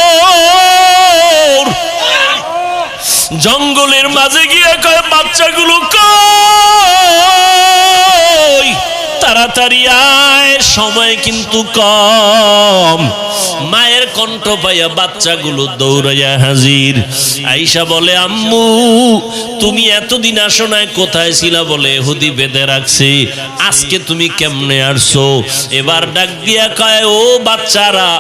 জঙ্গলের মাঝে গিয়ে কয়, বাচ্চাগুলো কই, তাড়াতাড়ি আয়, সময় কিন্তু কম। মায়ের কণ্ঠ পাইয়া বাচ্চাগুলো দৌড়াইয়া হাজির। আয়েশা বলে, আম্মু তুমি এতদিন আসো নাই, কোথায় ছিলা? বলে, ইহুদি বেঁধে রাখছে, আজকে তুমি কেমনে আসছো? এবার ডাক দিয়া কয়, ও বাচ্চারা,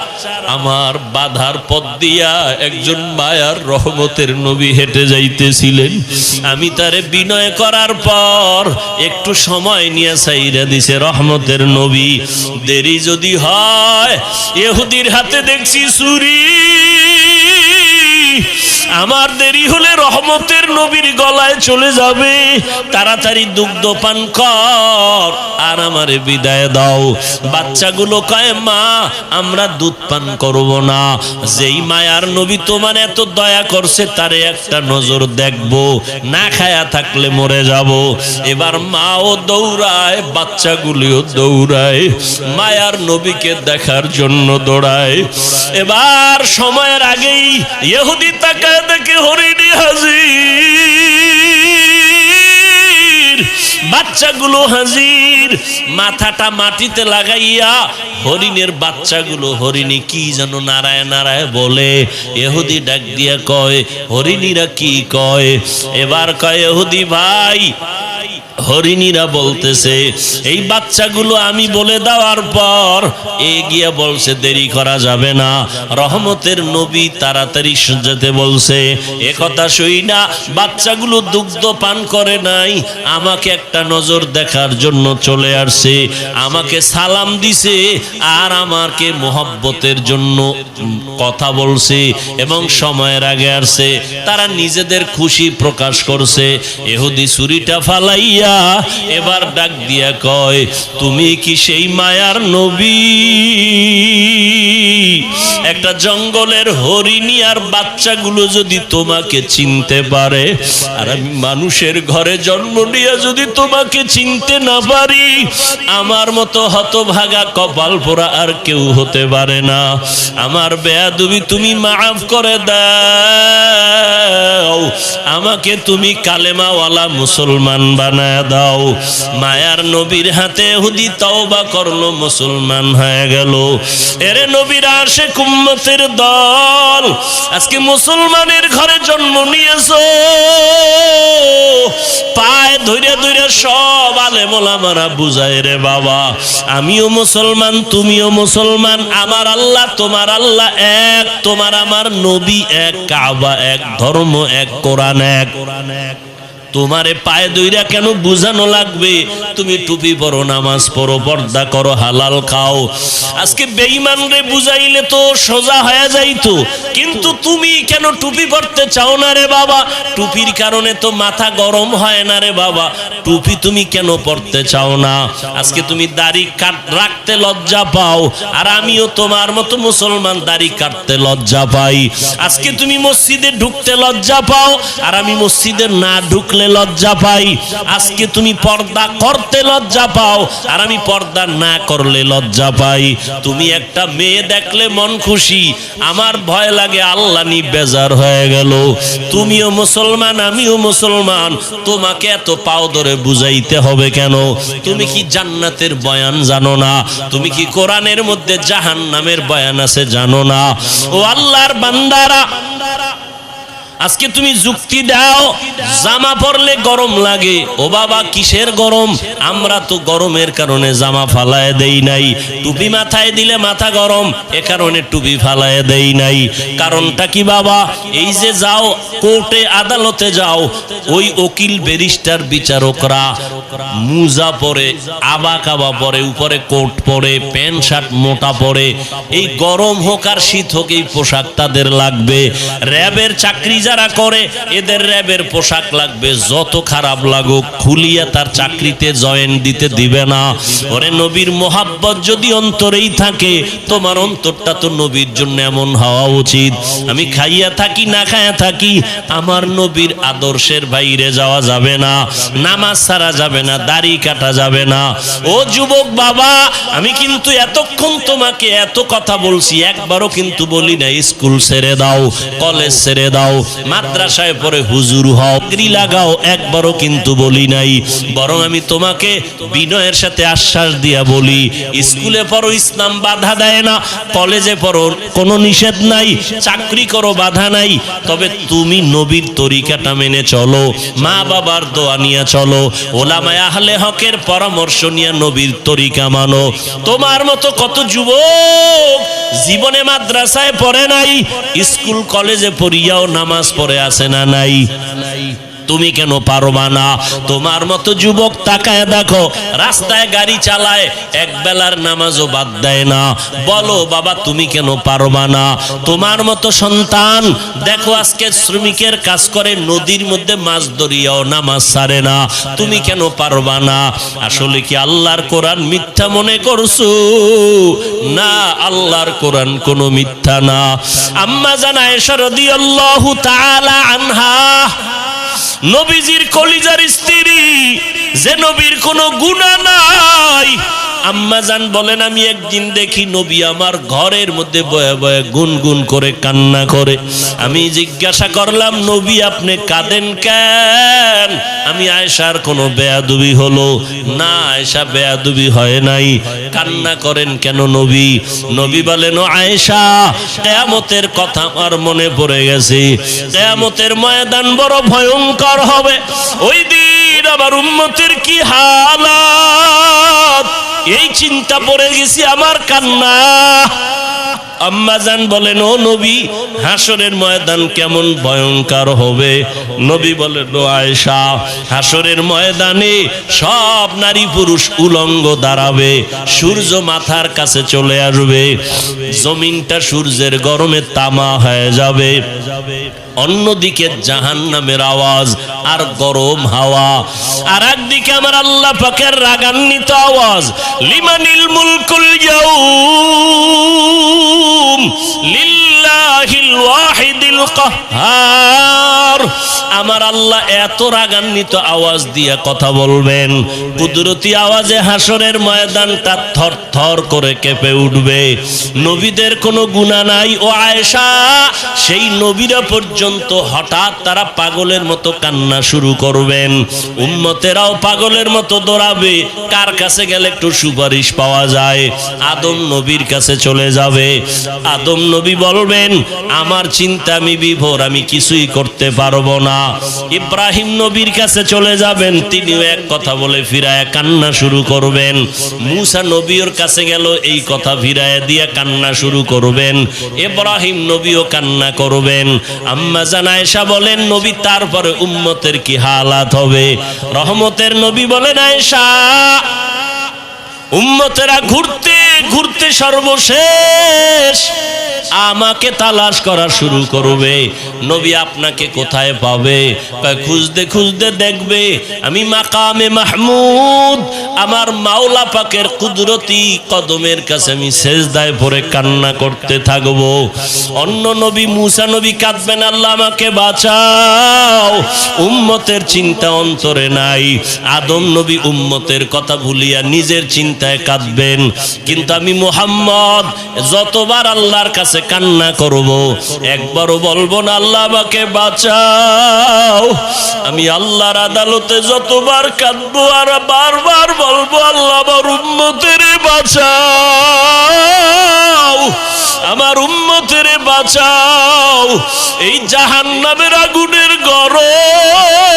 আমার বাধার পথ দিয়া একজন মায়ার রহমতের নবী হেঁটে যাইতেছিলেন, আমি তারে বিনয় করার পর একটু সময় নিয়ে ছাইরা দিছে রহমতের নবী। দেরি যদি হয়, ইহুদির হাতে দেখছি ছুরি, আমার দেরি হলে রহমতের নবীর গলায় চলে যাবে, তাড়াতাড়ি দুগ্ধ পান কর আর আমারে বিদায় দাও। বাচ্চাগুলো কয় মা আমরা দুধ পান করব না, যেই মায়ার নবী তোমার এত দয়া করছে তারে একটা নজর দেখবো, না খায়া থাকলে মরে যাব। এবার মাও দৌড়ায়, বাচ্চাগুলিও দৌড়ায়, মায়ার নবীকে দেখার জন্য দৌড়ায়। এবার সময়ের আগেই ইহুদি তাকায় দেখে হরিণী হাজির, বাচ্চাগুলো হাজির, মাথাটা মাটিতে লাগাইয়া হরিণের বাচ্চাগুলো, হরিণী কি যেন নারায় নারায় বলে। ইহুদি ডাক দিয়া কয় হরিণীরা কি কয়? এবার কয় ইহুদি ভাই হরিণীরা বলতেছে এই বাচ্চাগুলো আমি বলে দেওয়ার পর এগিয়ে বলছে দেরি করা যাবে না, রহমতের নবী তাড়াতাড়ি যেতে বলছে। এ কথা শুই না বাচ্চাগুলো দুগ্ধ পান করে নাই, আমাকে একটা নজর দেখার জন্য চলে আসছে, আমাকে সালাম দিছে আর আমাকে মোহব্বতের জন্য কথা বলছে এবং সময়ের আগে আসছে। তারা নিজেদের খুশি প্রকাশ করছে। ইহুদি ছুরিটা ফালাইয়া এবার ডাক দিয়া কয় তুমি কি সেই মায়ার নবী? একটা জঙ্গলের হরিণী আর বাচ্চাগুলো যদি তোমাকে চিনতে পারে, আর আমি মানুষের ঘরে জন্ম নিয়ে যদি তোমাকে চিনতে না পারি, আমার মতো হতভাগা কপাল পোড়া আর কেউ হতে পারে না। আমার বেয়াদবি তুমি মাফ করে দাও, আমাকে তুমি কালেমাওয়ালা মুসলমান বানায় দাও। মায়ার নবীর হাতে ইহুদি তওবা করলো, মুসলমান হয়ে গেল। এরে নবীর আশিক উম্মতের দল, আজকে মুসলমানের ঘরে জন্ম নিয়েছো, পায়ে ধরে ধরে সব আলেম ওলামারা বুঝায় রে বাবা আমিও মুসলমান তুমিও মুসলমান, আমার আল্লাহ তোমার আল্লাহ এক, তোমার আমার নবী এক, কাবা এক, ধর্ম এক, কোরআন এক। তোমারে পায়ে দইরা কেন বুঝানো লাগবে? তুমি টুপি পরো, নামাজ পড়ো, পর্দা করো, হালাল খাও। আজকে বেঈমান রে বুঝাইলে তো সোজা হয়ে যাইতো, কিন্তু তুমি কেন টুপি পরতে চাও না রে বাবা? টুপির কারণে তো মাথা গরম হয় না রে বাবা, টুপি তুমি কেন পরতে চাও না? আজকে তুমি দাড়ি রাখতে লজ্জা পাও, আর আমিও তোমার মতো মুসলমান দাড়ি কাটতে লজ্জা পাই। আজকে তুমি মসজিদে ঢুকতে লজ্জা পাও, আর আমি মসজিদে না ঢুকলে লজ্জা পাই। আজকে তুমি পর্দা করতে লজ্জা পাও, আর আমি পর্দা না করলে লজ্জা পাই। তুমি একটা মেয়ে দেখলে মন খুশি, আমার ভয় লাগে আল্লাহ নি বেজার হয়ে গেল। তুমিও মুসলমান আমিও মুসলমান, তোমাকে এত পাও ধরে বুঝাইতে হবে কেন? তুমি কি জান্নাতের বয়ান জানো না? তুমি কি কোরআনের মধ্যে জাহান্নামের বয়ান আছে জানো না? ও আল্লাহর বান্দারা, আজকে তুমি যুক্তি দাও জামা পরলে গরম লাগে। ও বাবা কিসের গরম? আমরা তো গরমের কারণে জামা ফালায় দেই নাই, টুপি মাথায় দিলে মাথা গরম, এ কারণে টুপি ফালায় দেই নাই। কারণটা কি বাবা? এই যে যাও কোর্টে আদালতে যাও, ওই উকিল ব্যারিস্টার বিচারকরা মুজা পরে, আবা কাবা পরে, উপরে কোট পরে, প্যান্ট শার্ট মোটা পরে। এই গরম হোক আর শীত হোক এই পোশাক তাদের লাগবে। র্যাবের চাকরি যারা করে এদের র্যাবের পোশাক লাগবে, যত খারাপ লাগুক খুলিয়া তার চাকরিতে জয়েন দিতে দিবে না। ওরে নবীর মোহাব্বত যদি অন্তরেই থাকে, তোমার অন্তরটা তো নবীর জন্য এমন হওয়া উচিত। আমি খাইয়া থাকি না খাইয়া থাকি, আমার নবীর আদর্শের বাইরে যাওয়া যাবে না, নামাজ ছাড়া যাবে না, দাড়ি কাটা যাবে না। ও যুবক বাবা, আমি কিন্তু এতক্ষণ তোমাকে এত কথা বলছি, একবারও কিন্তু বলি না স্কুল ছেড়ে দাও, কলেজ ছেড়ে দাও, মাদ্রাসায় পড়ে হুজুর হও, ডিগ্রি লাগাও, একবারও কিন্তু বলি নাই। বরং আমি তোমাকে বিনয়ের সাথে আশ্বাস দিয়া বলি, স্কুলে পড়ো ইসলাম বাধা দেয় না, কলেজে পড়ো কোনো নিষেধ নাই, চাকরি করো বাধা নাই, তবে তুমি নবীর তরিকাটা মেনে চলো, মা বাবার দোয়া নিয়ে চলো, ওলামায়ে আহলে হকের পরামর্শ নিয়ে নবীর তরিকা মানো। তোমার মতো কত যুবক জীবনে মাদ্রাসায় পড়ে নাই, স্কুল কলেজে পড়িয়াও নামাজ পড়ে আছে না নাই? তুমি কেন পারবা না? তোমার মতো যুবক তাকায় দেখো, রাস্তায় গাড়ি চালায়, এক বেলার নামাজও বাদ দেয় না। বলো বাবা তুমি কেন পারবা না? তোমার মতো সন্তান দেখো আজকে শ্রমিকের কাজ করে, নদীর মধ্যে মাছ ধরিয়াও নামাজ ছাড়ে না, তুমি কেন পারবা না? আসলে কি আল্লাহর কোরআন মিথ্যা মনে করছো? না, আল্লাহর কোরআন কোনো মিথ্যা না। আম্মা জান আয়েশা রাদিয়াল্লাহু তাআলা আনহা, নবীজির কলিজার স্ত্রী, যে নবীর কোনো গুনাহ নাই, আম্মা জান বলেন আমি একদিন দেখি নবী আমার ঘরের মধ্যে বয়ে বয়ে গুনগুন করে কান্না করে। আমি জিজ্ঞাসা করলাম নবী আপনি কাঁদেন কেন? আমি আয়েশার কোনো বেয়াদবি হলো? না আয়েশা বেয়াদবি হয় নাই। কান্না করেন কেন নবী? নবী বলেন ও আয়েশা, কিয়ামতের কথা আমার মনে পড়ে গেছে। কিয়ামতের ময়দান বড় ভয়ঙ্কর হবে। ওই দিন আমার উম্মতের কি হালাত, এই চিন্তা পড়ে গেছি, আমার কান্না। আম্মা জান বলেন ও নবী, হাসরের ময়দান কেমন ভয়ঙ্কর হবে? নবী বলেন ও আয়েশা, হাসরের ময়দানে সব নারী পুরুষ উলঙ্গ দাঁড়াবে, সূর্য মাথার কাছে চলে আসবে, জমিনটা সূর্যের গরমে তামা হয়ে যাবে, অন্যদিকে জাহান্নামের আওয়াজ আর গরম হাওয়া, আর একদিকে আমার আল্লাহ পাকের রাগান্বিত আওয়াজ, লিমানিল মুলকুল ইয়াউম লিল্লাহিল ওয়াহিদিল কাহ্হার। আমার আল্লাহ এত রাগান্বিত আওয়াজ দিয়ে কথা বলবেন, কুদরতি আওয়াজে হাসরের ময়দানটা থরথর করে কেঁপে উঠবে। নবীদের কোনো গুনাহ নাই ও আয়েশা, সেই নবীরা পর্যন্ত হঠাৎ তারা পাগলের মতো কান্না শুরু করবেন, উম্মতেরাও পাগলের মতো দৌড়াবে। কার কাছে গেলে একটু সুপারিশ পাওয়া যায়? আদম নবীর কাছে চলে যাবে। আদম নবী বলবেন আমার চিন্তা আমি বিভোর, আমি কিছুই করতে পারবো না। ইব্রাহিম নবীর কাছে চলে যাবেন, তিনিও এক কথা বলে ফিরায় কান্না শুরু করবেন। মুসা নবীর কাছে গেল, এই কথা ফিরায় দিয়ে কান্না শুরু করবেন। ইব্রাহিম নবীও কান্না করবেন। আম্মা জান আয়েশা বলেন নবী তারপরে উম্মতের কি হালাত হবে? রহমতের নবী বলেন আয়েশা, উম্মতেরা ঘুরতে ঘুরতে সর্বশেষ আমাকে তালাশ করা শুরু করবে। নবী আপনাকে কোথায় পাবে? খুঁজতে খুঁজতে দেখবে আমি মাকামে মাহমুদ, আমার মাওলা পাকের কুদরতি কদমের কাছে আমি সেজদায় পড়ে কান্না করতে থাকবো। অন্য নবী মুসা নবী কাঁদবেন, আল্লাহ আমাকে বাঁচাও, উম্মতের চিন্তা অন্তরে নাই। আদম নবী উম্মতের কথা ভুলিয়া নিজের চিন্তায় কাঁদবেন। কিন্তু আমি মুহাম্মদ যতবার আল্লাহর কাছে কান্না করব, একবারও বলবো না আল্লাহ আমাকে বাঁচাও। আমি আল্লাহর আদালতে যতবার কাঁদবো আর বারবার বলবো আল্লাহ আমার উম্মতের বাঁচাও, আমার উম্মতের বাঁচাও। এই জাহান্নামের আগুনের গরম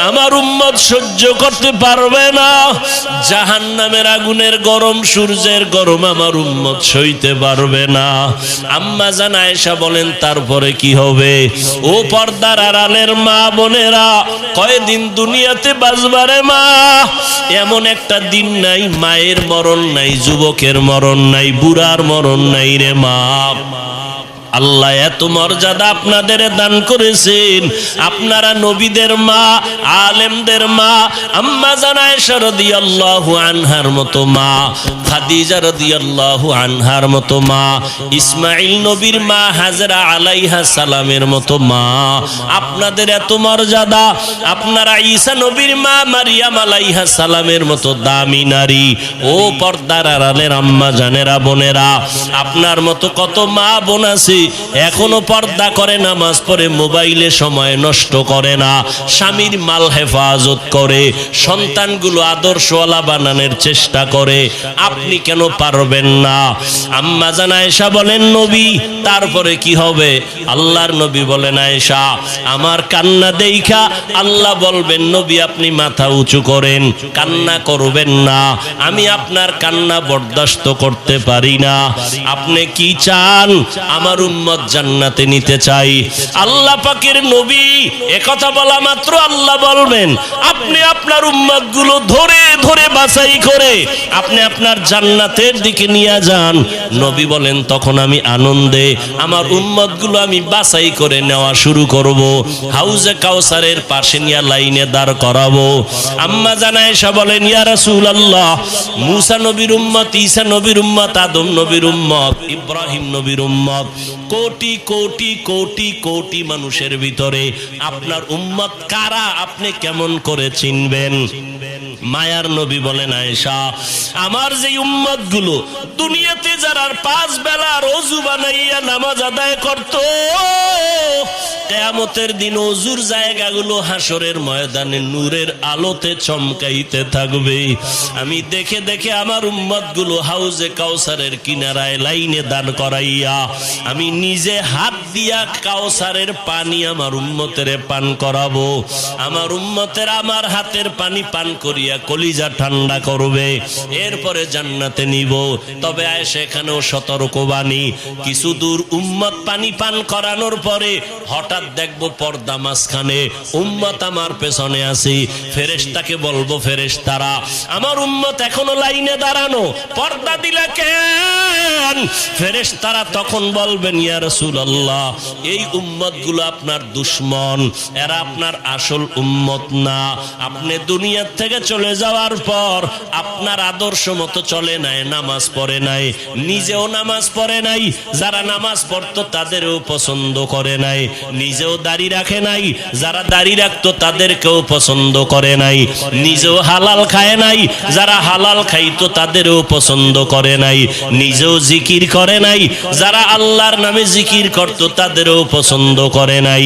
আমার উম্মত সহ্য করতে পারবে না। জাহান্নামের আগুনের গরম, সূর্যের গরম আমার উম্মত সইতে পারবে না। আম্মা জান আয়েশা বলেন তারপরে কি হবে? ও পর্দার আড়ালের মা বোনেরা, কয়দিন দুনিয়াতে বাঁচবারে মা? এমন একটা দিন নাই মায়ের মরণ নাই, যুবকের মরণ নাই, বুড়ার মরণ নাই রে মা। আল্লাহ এত মর্যাদা আপনাদের দান করেছেন। আপনারা নবীদের মা, আলেমদের মা, আম্মা জান আয়েশা রাদিয়াল্লাহু আনহার মতো মা, খাদিজা রাদিয়াল্লাহু আনহার মতো মা, ইসমাঈল নবীর মা হাজরা আলাইহা সালামের মতো মা, আপনাদের এত মর্যাদা। আপনারা ঈসা নবীর মা মারিয়াম আলাইহা সালামের মতো দামি নারী। ও পর্দার আড়ালের আম্মা জানেরা, বোনেরা, আপনার মতো কত মা বোন আছে এখনো পর্দা করে, নামাজ পড়ে, মোবাইলে সময় নষ্ট করে না, স্বামীর মাল হেফাজত করে, সন্তানগুলো আদর্শওয়ালা বানানোর চেষ্টা করে। আপনি কেন পারবেন না? আম্মা জান আয়েশা বলেন নবী তারপরে কি হবে? আল্লাহর নবী বলেন আয়েশা আমার কান্না দেইখা আল্লাহ বলবেন নবী আপনি মাথা উঁচু করেন, কান্না করবেন না, আমি আপনার কান্না বরদাস্ত করতে পারি না। আপনি কি চান? আমার উম্মত জান্নাতে নিতে চাই। আল্লাহ পাকের নবী একথা বলা মাত্র আল্লাহ বলবেন আপনি আপনার উম্মতগুলো ধরে ধরে বাছাই করে আপনি আপনার জান্নাতের দিকে নিয়ে যান। নবী বলেন তখন আমি আনন্দে আমার উম্মতগুলো আমি বাছাই করে নেওয়া শুরু করব, হাউজে কাউসারের পাশে নিয়ে লাইনে দাঁড় করাবো। আম্মা জান আয়েশা বলেন ইয়া রাসূলুল্লাহ, মুসা নবীর উম্মত, ঈসা নবীর উম্মত, আদম নবীর উম্মত, ইব্রাহিম নবীর উম্মত, কোটি কোটি কোটি কোটি মানুষের ভিতরে আপনার উম্মত কারা আপনি কেমন করে চিনবেন? মায়ার নবী বলেন আয়েশা, আমার যে উম্মত গুলো দুনিয়াতে যারা 5 বেলা ওযু বানাইয়া নামাজ আদায় করত, কিয়ামতের দিন ওযুর জায়গাগুলো হাসরের ময়দানে নূরের আলোতে চমকাইতে থাকবে। আমি দেখে দেখে আমার উম্মত গুলো হাউজে কাউসারের কিনারায় লাইনে দাঁড় করাইয়া আমি নিজে হাত দিয়া কাউসারের পানি আমার উম্মতের পান করাবো। আমার উম্মতের আমার হাতের পানি পান করিয়া কলিজা ঠান্ডা করবে, এরপরে জান্নাতে নিব। তবে আয়েশা এখানেও সতর্কবাণী, কিছু দূর উম্মত পানি পান করানোর পরে হঠাৎ দেখবো পর্দা মাঝখানে, উম্মত আমার পেছনে আছি। ফেরেশতাকে বলবো ফেরেশতারা আমার উম্মত এখনো লাইনে দাঁড়ানো, পর্দা দিলা কেন? ফেরেশতারা তখন বলবেন ইয়া রাসূলুল্লাহ, এই উম্মতগুলো আপনার দুশমন, এরা আপনার আসল উম্মত না। আপনি দুনিয়ার থেকে চলে যাওয়ার পর আপনার আদর্শ মতো চলে নাই, নামাজ পড়ে নাই, নিজেও নামাজ পড়ে নাই, যারা নামাজ পড়তো তাদেরও পছন্দ করে নাই, নিজেও দাড়ি রাখে নাই, যারা দাড়ি রাখতো তাদেরকেও পছন্দ করে নাই, নিজেও হালাল খায় নাই, যারা হালাল খাইতো তাদেরও পছন্দ করে নাই, নিজেও জিকির করে নাই, যারা আল্লাহর নামে জিকির করতো তাদেরও পছন্দ করে নাই।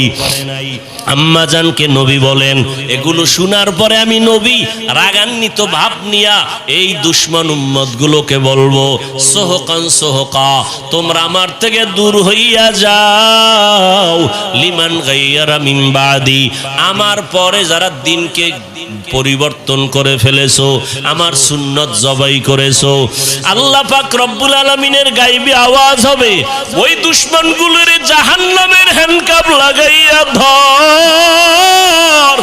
আম্মা জানকে নবী বলেন, এগুলো শোনার পরে আমি নবী রাগান্বিত ভাব নিয়া এই দুশমন উম্মত গুলোকে বলবো সোহকান সোহকা, তোমরা আমার থেকে দূর হইয়া যাও। লিমান গাইয়ারা মিন বাদি, আমার পরে যারা দিনকে পরিবর্তন করে ফেলেছো, আমার সুন্নত জবাই করেছো, আল্লাহ পাক রব্বুল আলামিনের গায়বী আওয়াজ হবে ওই দুশমনগুলোর জাহান্নামের হ্যান্ডকাপ লাগাইয়া ধর,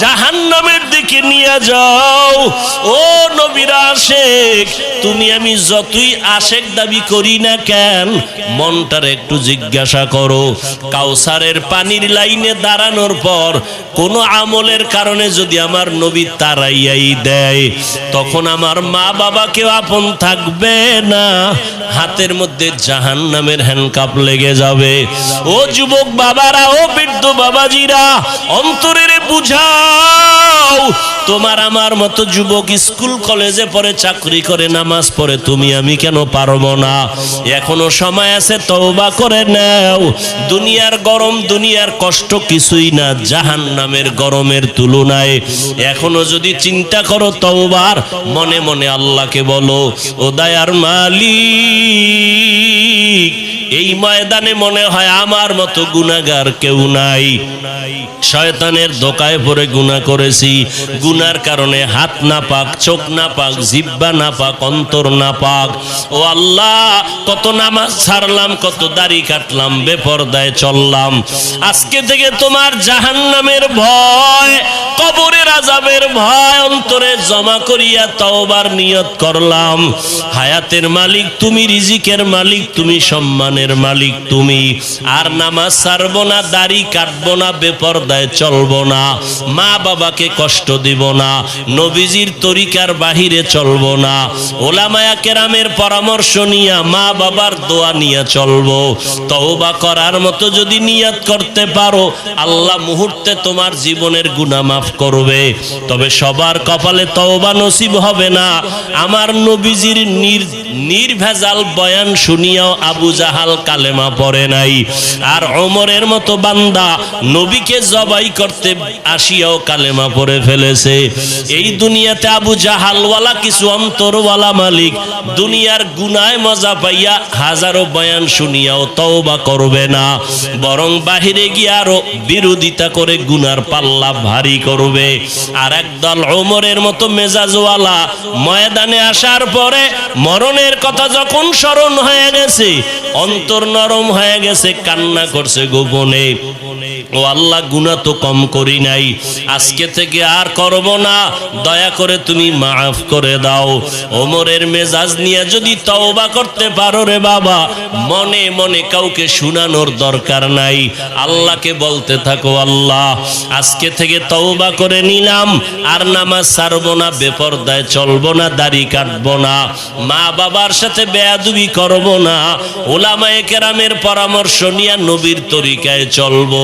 জাহান্নামের দিকে নিয়ে যাও। ও নবীর আশেক, তুমি আমি যতই আশেক দাবি করি না কেন, মনটার একটু জিজ্ঞাসা করো, কাউসারের পানির লাইনে দাঁড়ানোর পর কোন আমলের কারণে যদি আমার নবী তারাইয়াই দেয়, তখন আমার মা বাবা কেউ আপন থাকবে না, হাতের মধ্যে জাহান্নামের হ্যান্ডকাপ লেগে যাবে। ও যুবক বাবারা, ও বৃদ্ধ বাবাজিরা, অন্তরের বুঝাও, তোমার আমার মতো যুবক স্কুল কলেজে পড়ে চাকরি করে নামাজ পড়ে তুমি আমি কেন পারবো না? এখনো সময় আছে, তওবা করে নাও। দুনিয়ার গরম, দুনিয়ার কষ্ট কিছুই না জাহান্নামের গরমের তুলনায়। এখনো যদি চিন্তা করো তওবার, মনে মনে আল্লাহকে বলো, ও দয়ার মালিক, এই ময়দানে মনে হয় আমার মতো গুনাহগার কেউ নাই। শয়তানের ধোকায় পড়ে গুনাহ করেছি, গুনার কারণে হাত না পাক, চোখ না পাক, জিহ্বা না পাক, অন্তর না পাক। ও আল্লাহ, কত নামাজ ছাড়লাম, কত দাড়ি কাটলাম, বেপরদায় চললাম। আজকে থেকে তোমার জাহান্নামের ভয়, কবরের আযাবের ভয় অন্তরে জমা করিয়া তওবার নিয়ত করলাম। হায়াতের মালিক তুমি, রিজিকের মালিক তুমি, সম্মানের মালিক তুমি। আর নামাজ ছাড়বো না, দাড়ি কাটবো না, বেপরদায় চলবো না, মা বাবাকে কষ্ট দিব না, নবীজির তরিকার বাহিরে চলবো না, ওলামায়ে কেরামের পরামর্শ নিয়া, মা বাবার দোয়া নিয়ে চলবো। তওবা করার মতো যদি নিয়ত করতে পারো, আল্লাহ মুহূর্তে তোমার জীবনের গুনাহ মাফ করবে। তবে সবার কপালে তওবা নসিব হবে না। আমার নবীজির নির্ভেজাল বয়ান শুনিয়াও আবু জাহাল কালেমা পড়ে নাই, আর ওমরের মতো বান্দা নবীকে জবাই করতে আসিয়াও কালেমা পড়ে ফেলেছে। এই দুনিয়াতে আবু জাহালওয়ালা কিছু অন্তরওয়ালা মালিক দুনিয়ার গুনায় মজা পাইয়া হাজারো বয়ান শুনিয়াও তওবা করবে না, বরং বাহিরে গিয়ে আরো বিরোধিতা করে গুনার পাল্লা ভারী করবে। আর এক একদল ওমরের মতো মেজাজওয়ালা ময়দানে আসার পরে মরণের কথা যখন স্মরণ হয়ে গেছে, অন্তর নরম হয়ে গেছে, কান্না করছে গোপনে, ও আল্লাহ গুনাহ তো কম করি নাই, আজকে থেকে আর করব না, দয়া করে তুমি মাফ করে দাও। ওমরের মেজাজ নিয়ে যদি তওবা করতে পারো রে বাবা, মনে মনে কাউকে শুনানোর দরকার নাই, আল্লাহকে বলতে থাকো, আল্লাহ আজকে থেকে তওবা করে নিলাম, আর নামাজ ছাড়বো না, বেপরদায় চলবো না, দাড়ি কাটবো না, মা বাবার সাথে বেয়াদবি করব না, উলামায়ে কেরামের পরামর্শ নিয়ে নবীর তরিকায় চলবো।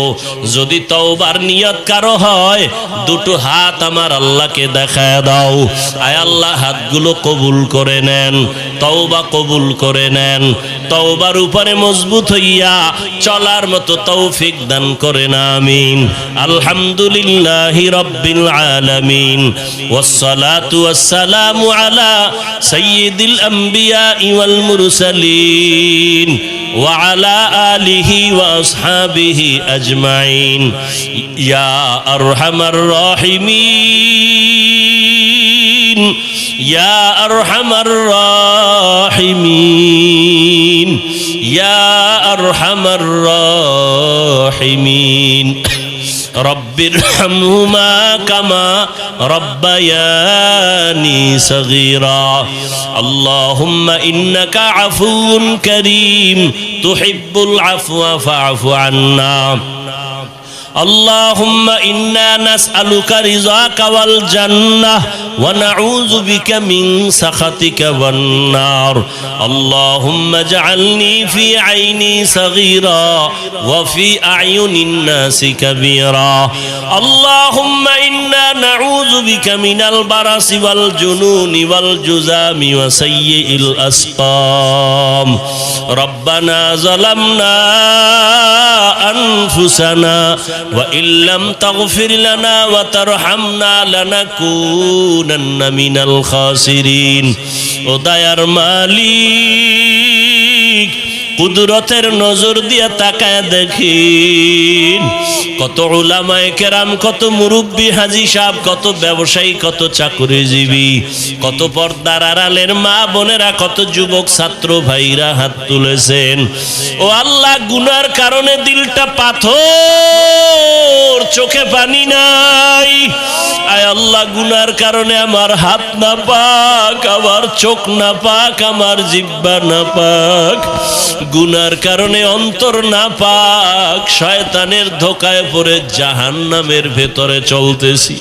যদি তওবার নিয়ত কারো হয়, দুটো হাত আমার আল্লাহকে দেখায় দাও। আয় আল্লাহ, হাতগুলো কবুল করে নেন, তওবা কবুল করে নেন, তওবার উপরে মজবুত হইয়া চলার মতো তৌফিক দান করেন, আমিন। আলহামদুলিল্লাহি রাব্বিল আলামিন, ওয়াসসালাতু ওয়াসসালামু আলা সাইয়্যিদিল আম্বিয়া ওয়াল মুরসালিন ওয়া আলা আলিহি ওয়া আসহাবিহি আজমাইন। ইয়া আরহামার রাহিমিন, ইয়া আরহামার রাহিমিন, ইয়া আরহামার রাহিমিন। রব্বিরহামহুমা কামা রব্বায়ানি সগীরা। আল্লাহুম্মা ইন্নাকা আফুউন কারীম তুহিব্বুল আফওয়া ফা'ফু আন্না। اللهم إنا نسألك رضاك والجنة ونعوذ بك من سخطك والنار. اللهم اجعلني في عيني صغيرا وفي أعين الناس كبيرا. اللهم إنا نعوذ بك من البرص والجنون والجذام وسيء الأسقام. ربنا ظلمنا أنفسنا وإن لم تغفر لنا وترحمنا لنكونن من الخاسرين. ও দয়ার মালিক, কুদরতের নজর দিয়ে তাকায় দেখেন, কত উলামায়ে কেরাম, কত মুরব্বী হাজী সাহেব, কত ব্যবসায়ী, কত চাকরিজীবী, কত পর্দার আড়ালের মা বোনেরা, কত যুবক ছাত্র ভাইরা হাত তুলেছেন। ও আল্লাহ, গুনার কারণে দিলটা পাথর, চোখে পানি নাই। আয় আল্লাহ, গুনার কারণে আমার হাত না পাক, আমার চোখ না পাক, আমার জিহ্বা না পাক, গুনার কারণে অন্তর না পাক, শয়তানের ধোকায় পড়ে জাহান্নামের ভেতরে চলতেছি।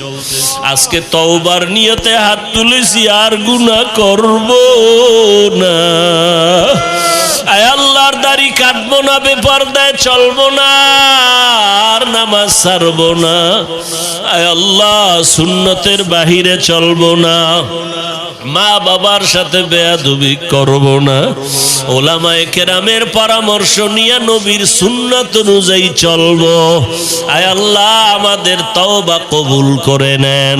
আজকে তওবার নিয়তে হাত তুলেছি, আর গুনাহ করব না। আয় আল্লাহর দাড়ি কাটবো না, বেপরদায় চলবো না, আর নামাজ ছাড়বো না। আয় আল্লাহ, সুন্নতের বাহিরে চলবো না, মা বাবার সাথে বেয়াদবি করব না, ওলামায়ে কেরামের পরামর্শ নিয়ে নবীর সুন্নাত অনুযায়ী চলবো। আয় আল্লাহ, আমাদের তওবা কবুল করে নেন,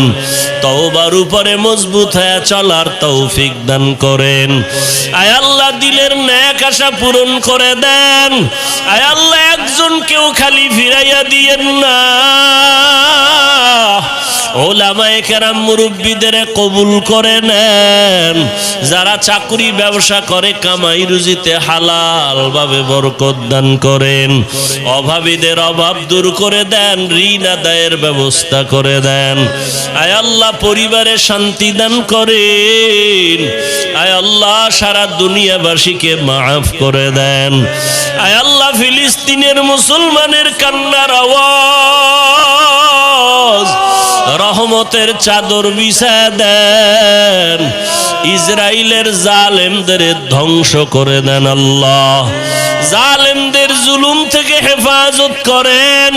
তওবার উপরে মজবুত হয়ে চলার তৌফিক দান করেন। আয় আল্লাহ, দিলের নেক আশা পূরণ করে দেন। আয় আল্লাহ, একজন কেউ খালি ফিরাইয়া দিয়েন না। ওলামায়ে কেরাম মুরব্বীদের কবুল করে নেন। যারা চাকরি ব্যবসা করে, কামাই রুজিতে হালাল ভাবে বরকত দান করেন। অভাবীদের অভাব দূর করে দেন, ঋণ আদায়ের ব্যবস্থা করে দেন। আয় আল্লাহ, পরিবারে শান্তি দান করেন। আয় আল্লাহ, সারা দুনিয়াবাসীকে মাফ করে দেন। আয় আল্লাহ, ফিলিস্তিনের মুসলমানের কান্নার আওয়াজ রহমতের চাদর বিছায় দেন। ইসরাইলের জালেমদের ধ্বংস করে দেন আল্লাহ, জালেমদের জুলুম থেকে হেফাজত করেন।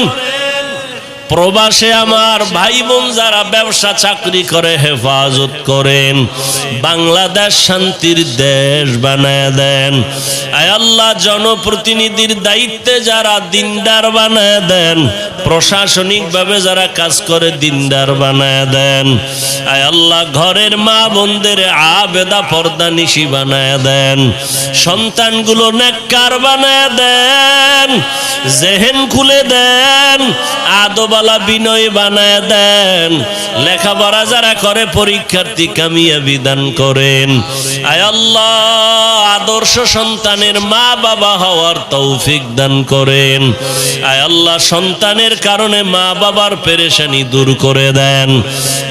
প্রবাসে আমার ভাই বোন যারা ব্যবসা চাকরি করে, হেফাজত করেন। বাংলাদেশ শান্তির দেশ বানায় দেন। আয় আল্লাহ, জনপ্রতিনিধির দায়িত্বে যারা, দিনদার বানায় দেন। প্রশাসনিকভাবে যারা কাজ করে, দিনদার বানায় দেন। আয় আল্লাহ, ঘরের মা বোনদের আবেদা পর্দা নিশি বানায় দেন। সন্তানগুলো নেককার বানায় দেন। জেহেন খুলে দেন, আদব আল্লাহ বিনয় বানায় দেন। লেখাপড়া যারা করে পরীক্ষার্থী কামিয়াবি দান করেন। আয় আল্লাহ আদর্শ সন্তানের মা বাবা হওয়ার তৌফিক দান করেন। আয় আল্লাহ সন্তানের কারণে মা বাবার পেরেশানি দূর করে দেন।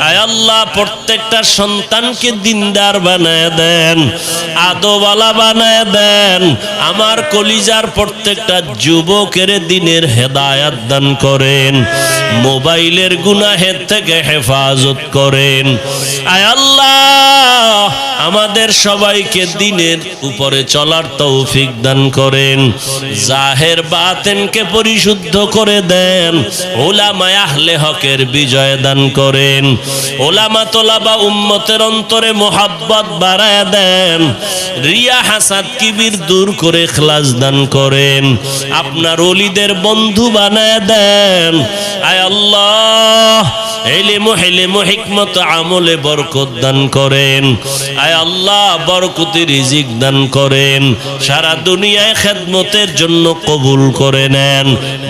আয় আল্লাহ প্রত্যেকটা সন্তানকে দিনদার বানায় দেন, আদওয়ালা বানায় দেন। আমার কলিজার প্রত্যেকটা যুবকের দিনের হেদায়াত দান করেন, মোবাইলের গুনাহের থেকে হেফাজত করেন। আয় আল্লাহ আমাদের সবাইকে দিনের উপরে চলার তৌফিক দান করেন। জাহের বাতেনকে পরিশুদ্ধ করে দেন। উলামায়ে আহলে হকের বিজয় দান করেন। উলামা তোলাবা উম্মতের অন্তরে মোহাব্বত বাড়ায় দেন। রিয়া হাসাদ কিবির দূর করে ইখলাস দান করেন। আপনার ওলিদের বন্ধু বানায় দেন। আয় আল্লাহ ইলমু হিলমু হিকমত আমলে বরকত দান করেন। আয় আল্লাহ বরকতি রিজিক দান করেন। সারা দুনিয়ায় খেদমতের জন্য কবুল করে নেন।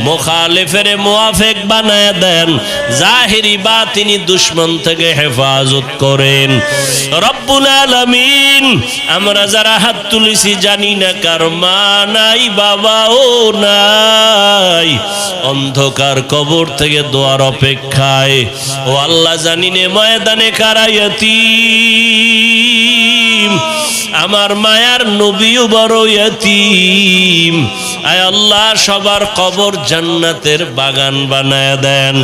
মুখালিফের মুওয়াফিক বানায় দেন। জাহিরি বাতিনি দুশমন থেকে হেফাজত করেন। রব্বুল আলামিন আমরা যারা হাত তুলেছি জানি না কার মা নাই বাবাও নাই, অন্ধকার কবর থেকে দোয়ার অপেক্ষায়। ও আল্লাহ জানি নে ময়দানে কারা ইয়াতীম, আমার মায়ার নবীও বড় ইয়াতীম। আয় আল্লাহ সবার কবর জান্নাতের বাগান বানায় দেন।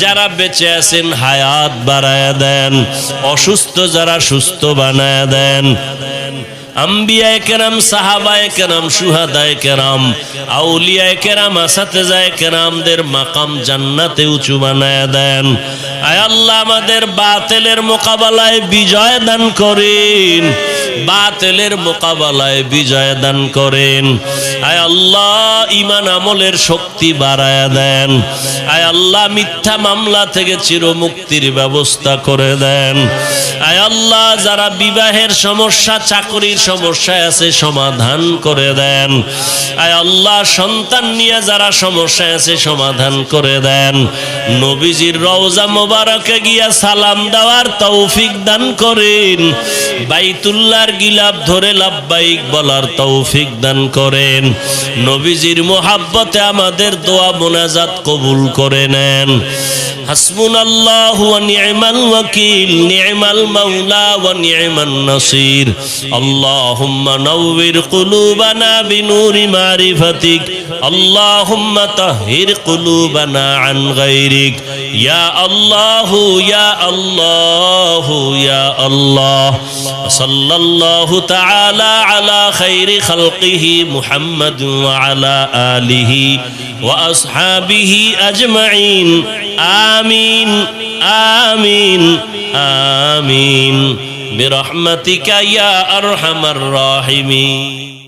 যারা বেঁচে আছেন হায়াত বাড়ায় দেন, অসুস্থ যারা সুস্থ বানায় দেন। আম্বিয়ায়ে কেরাম, সাহাবায়ে কেরাম, শুহাদায়ে কেরাম, আউলিয়ায়ে কেরাম, আসাতেজায়ে কেরামদের মাকাম জান্নাতে উঁচু বানায় দেন। আয় আল্লাহ আমাদের বাতিলের মোকাবেলায় বিজয় দান করেন, বাতিলের মোকাবেলায় বিজয় দান করেন। আয় আল্লাহ ঈমান আমলের শক্তি বাড়ায় দেন। আয় আল্লাহ মিথ্যা মামলা থেকে চিরমুক্তির ব্যবস্থা করে দেন। আয় আল্লাহ যারা বিবাহের সমস্যা, চাকরির সমস্যায় আছে সমাধান করে দেন। আয় আল্লাহ সন্তান নিয়ে যারা সমস্যায় আছে সমাধান করে দেন। নবীজির রওজা মোবারকে গিয়া সালাম দেওয়ার তৌফিক দান করেন। বাইতুল্লাহর গিলাফ ধরে লাব্বাইক বলার তৌফিক দান করেন। নবীজির মোহাব্বতে আমাদের দোয়া মোনাজাত কবুল করে নেন। হাসবুনাল্লাহু ওয়া নি'মাল ওয়াকিল, নি'মাল মাওলা ওয়া নি'মান নাসির। আল্লাহুম্মা নাওয়ির কুলুবানা বিনুরি মারিফাতিক, আল্লাহুম্মা তাহহির কুলুবানা আন গায়রিক। ইয়া আল্লাহু ইয়া আল্লাহু ইয়া আল্লাহ। সাল্লাল্লাহু তাআলা আলা খায়রি খালকিহি মুহাম্মাদ ওয়া আলা আলিহি ওয়া আসহাবিহি আজমাইন। আমিন আমিন আমিন বিরহমাতিকা ইয়া আরহামার রাহিমিন।